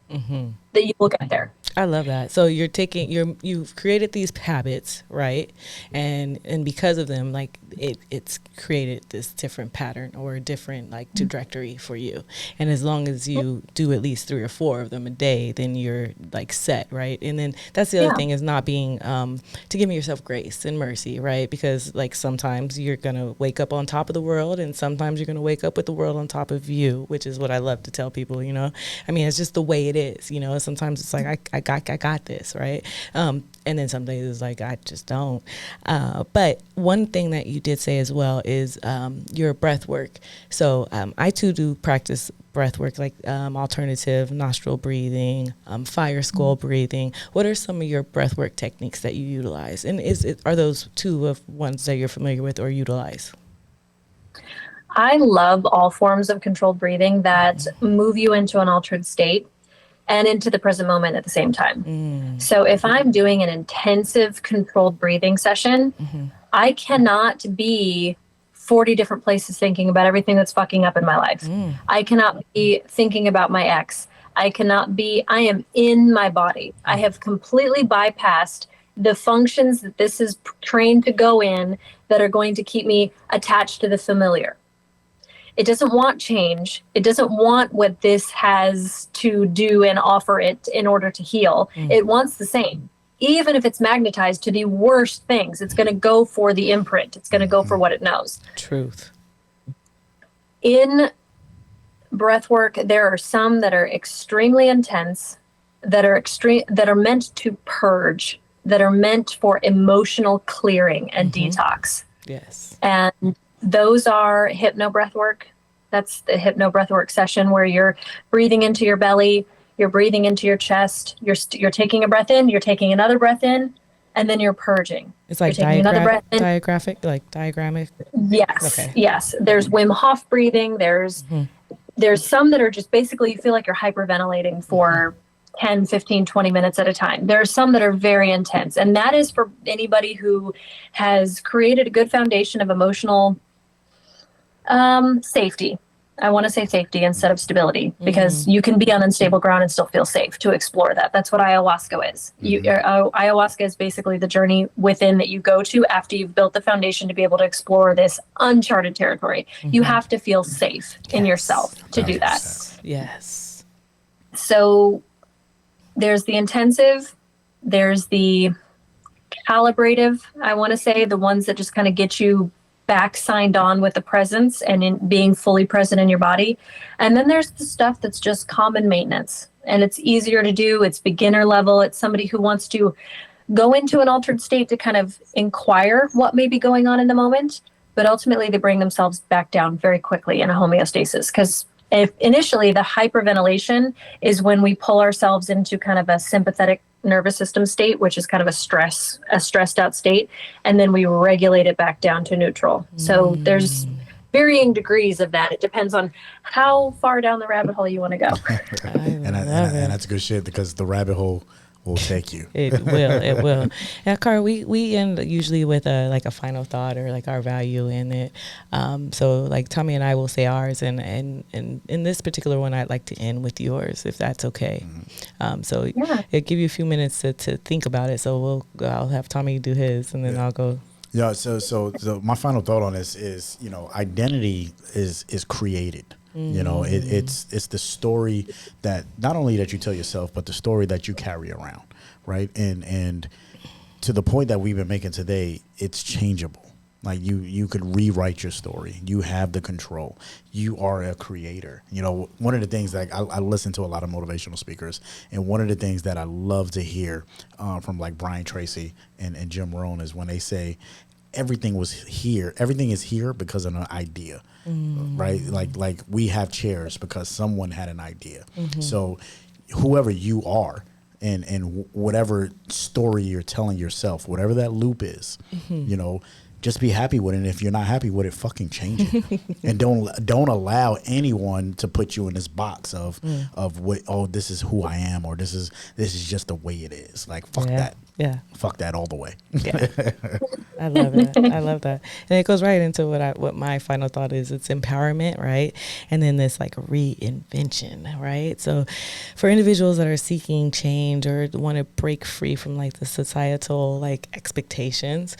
that you will get there. I love that. So you've created these habits, right? And because of them, like it's created this different pattern or a different like trajectory for you. And as long as you do at least 3 or 4 of them a day, then you're like set, right? And then that's the other thing, is not being to giving yourself grace and mercy, right? Because like sometimes you're gonna wake up on top of the world, and sometimes you're gonna wake up with the world on top of you, which is what I love to tell people. I mean, it's just the way it is. Sometimes it's like I I got this, right? And then some days it's like, I just don't. But one thing that you did say as well is your breath work. So I too do practice breath work, like alternative nostril breathing, fire skull breathing. What are some of your breath work techniques that you utilize? And are those two of ones that you're familiar with or utilize? I love all forms of controlled breathing that move you into an altered state and into the present moment at the same time. So if I'm doing an intensive controlled breathing session, I cannot be 40 different places thinking about everything that's fucking up in my life. I cannot be thinking about my ex. I am in my body. I have completely bypassed the functions that this is trained to go in that are going to keep me attached to the familiar. It doesn't want change. It doesn't want what this has to do and offer it in order to heal. It wants the same. Even if it's magnetized to the worst things, it's going to go for the imprint. It's going to go for what it knows. Truth. In breath work, there are some that are extremely intense, that are meant to purge, that are meant for emotional clearing and detox. Yes. And those are hypno breath work. That's the hypno breath work session where you're breathing into your belly, you're breathing into your chest, you're taking a breath in, you're taking another breath in, and then you're purging. It's like diagrammic. Yes. Okay. Yes. There's Wim Hof breathing. There's some that are just basically you feel like you're hyperventilating for 10, 15, 20 minutes at a time. There are some that are very intense. And that is for anybody who has created a good foundation of emotional safety. I want to say safety instead of stability, because you can be on unstable ground and still feel safe to explore that. That's what ayahuasca is. Ayahuasca is basically the journey within that you go to after you've built the foundation to be able to explore this uncharted territory. You have to feel safe in yourself to do that. Yes. So there's the intensive, there's the calibrative, I want to say, the ones that just kind of get you back signed on with the presence and in being fully present in your body. And then there's the stuff that's just common maintenance, and it's easier to do. It's beginner level. It's somebody who wants to go into an altered state to kind of inquire what may be going on in the moment, but ultimately they bring themselves back down very quickly in a homeostasis. Because if initially the hyperventilation is when we pull ourselves into kind of a sympathetic nervous system state, which is kind of a stressed out state, and then we regulate it back down to neutral. So there's varying degrees of that. It depends on how far down the rabbit hole you want to go. and that's good shit, because the rabbit hole will take you. It will. Now, Kara, we end usually with a final thought or like our value in it. So like Tommy and I will say ours, and in this particular one, I'd like to end with yours, if that's okay. So it'll give you a few minutes to think about it. So I'll have Tommy do his, and then I'll go. Yeah. So my final thought on this is, identity is created. It's the story that not only that you tell yourself, but the story that you carry around, right? And to the point that we've been making today, it's changeable. Like you could rewrite your story. You have the control. You are a creator. One of the things that I listen to a lot of motivational speakers, and one of the things that I love to hear from like Brian Tracy and Jim Rohn is when they say everything is here because of an idea. Right? Like we have chairs because someone had an idea. So whoever you are and whatever story you're telling yourself, whatever that loop is, just be happy with it. And if you're not happy with it, fucking change it. And don't allow anyone to put you in this box of what, this is who I am, or this is just the way it is. Like fuck that. Yeah. Fuck that all the way. Yeah. I love it. I love that. And it goes right into what my final thought is. It's empowerment, right? And then this like reinvention, right? So for individuals that are seeking change or want to break free from like the societal like expectations,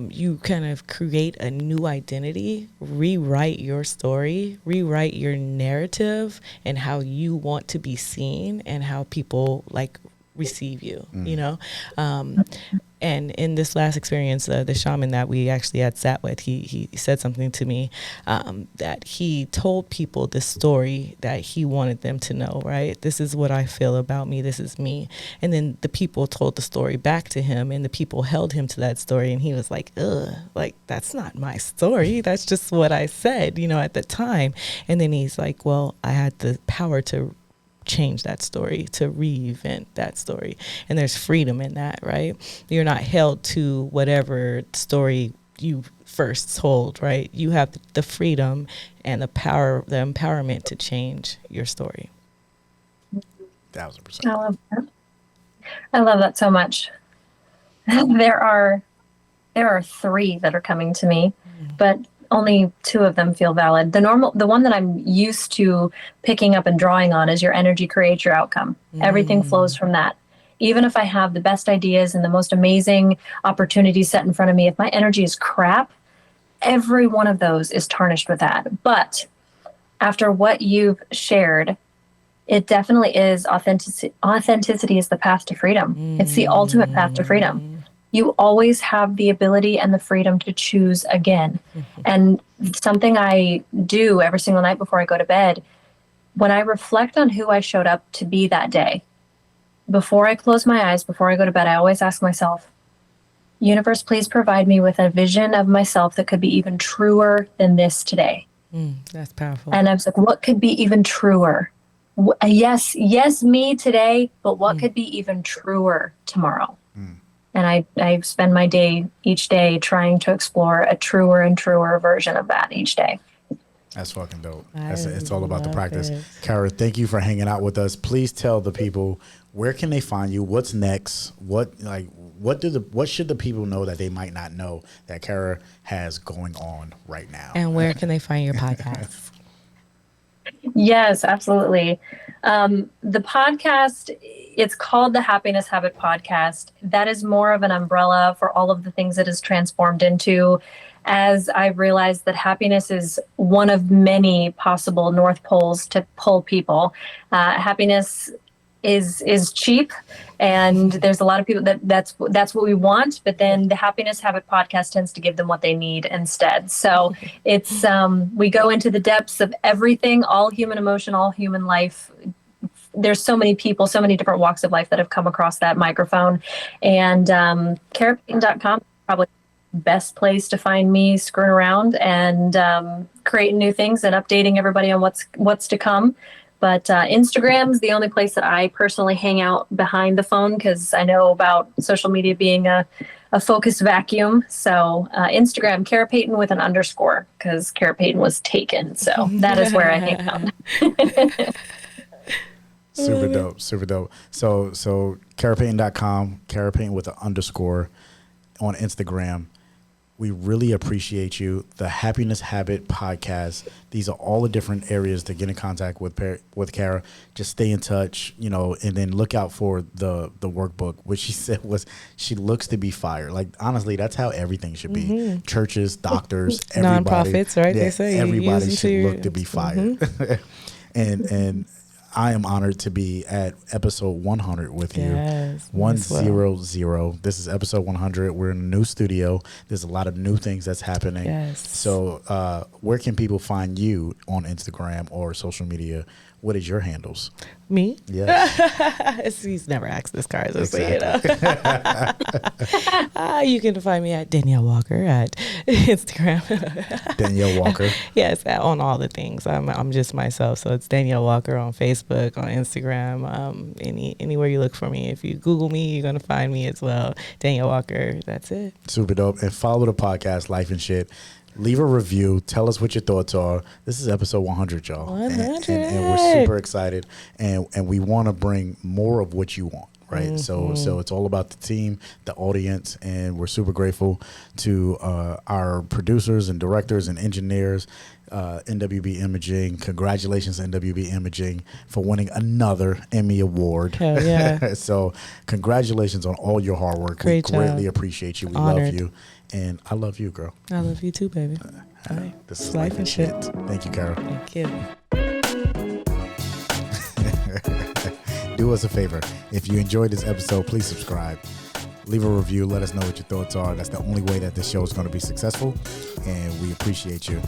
you kind of create a new identity, rewrite your story, rewrite your narrative and how you want to be seen and how people like receive you, you know? And in this last experience, the shaman that we actually had sat with, he said something to me, that he told people the story that he wanted them to know, right? This is what I feel about me. This is me. And then the people told the story back to him, and the people held him to that story. And he was like, ugh, like, that's not my story. That's just what I said, you know, at the time. And then he's like, well, I had the power to change that story, to reinvent that story. And there's freedom in that, right? You're not held to whatever story you first told, right? You have the freedom and the power, the empowerment to change your story. 1,000%. I love that. I love that so much. There are 3 that are coming to me, but only 2 of them feel valid. The one that I'm used to picking up and drawing on is your energy creates your outcome. Everything flows from that. Even if I have the best ideas and the most amazing opportunities set in front of me, if my energy is crap, every one of those is tarnished with that. But after what you've shared, it definitely is authenticity. Authenticity is the path to freedom. It's the ultimate path to freedom. You always have the ability and the freedom to choose again. And something I do every single night before I go to bed, when I reflect on who I showed up to be that day, before I close my eyes, before I go to bed, I always ask myself, universe, please provide me with a vision of myself that could be even truer than this today. That's powerful. And I was like, what could be even truer? Yes, me today, but what could be even truer tomorrow? And I spend my day each day trying to explore a truer and truer version of that each day. That's fucking dope. It's all about the practice. Kara, thank you for hanging out with us. Please tell the people, where can they find you? What's next? What should the people know that they might not know that Kara has going on right now? And where can they find your podcast? Yes, absolutely. The podcast, it's called the Happiness Habit Podcast. That is more of an umbrella for all of the things it has transformed into, as I've realized that happiness is one of many possible North Poles to pull people. Happiness is cheap, and there's a lot of people that's what we want, but then the Happiness Habit Podcast tends to give them what they need instead. So it's we go into the depths of everything, all human emotion, all human life. There's so many people, so many different walks of life that have come across that microphone. And KaraPayton.com, probably the best place to find me screwing around and creating new things and updating everybody on what's to come. But Instagram's the only place that I personally hang out behind the phone, because I know about social media being a focused vacuum. So Instagram, Kara Payton with an underscore, because Kara Payton was taken. So that is where I hang out. Super dope. Super dope. So KaraPayton.com, Kara Payton with an underscore on Instagram. We really appreciate you. The Happiness Habit Podcast. These are all the different areas to get in contact with Kara. Just stay in touch, and then look out for the workbook, which she said was, she looks to be fire. Like, honestly, that's how everything should be. Churches, doctors, everybody. Nonprofits, right? Yeah, they say everybody should look to be fire. and I am honored to be at episode 100 with you. Yes, 100. This is episode 100. We're in a new studio. There's a lot of new things that's happening. Yes. So where can people find you on Instagram or social media? What is your handles? Me? Yes. He's never asked this, Kara. Exactly. You can find me at Daneyel Walker at Instagram. Daneyel Walker. Yes, on all the things. I'm just myself. So it's Daneyel Walker on Facebook, on Instagram, anywhere you look for me. If you Google me, you're gonna find me as well. Daneyel Walker. That's it. Super dope. And follow the podcast, Lyfe and Shyt. Leave a review. Tell us what your thoughts are. This is episode 100, y'all. 100. And we're super excited. And we want to bring more of what you want, right? Mm-hmm. So it's all about the team, the audience, and we're super grateful to our producers and directors and engineers, NWB Imaging. Congratulations, NWB Imaging, for winning another Emmy Award. Hell yeah. So congratulations on all your hard work. Great We greatly job. appreciate you. We Honored. love you. And I love you, girl. I love you too, baby. All right. This is Lyfe Lyfe and and Shyt. Thank you, Kara. Thank you. Do do us a favor. If you enjoyed this episode, please subscribe. Leave a review. Let us know what your thoughts are. That's the only way that this show is going to be successful. And we appreciate you.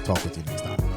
Talk with you next time.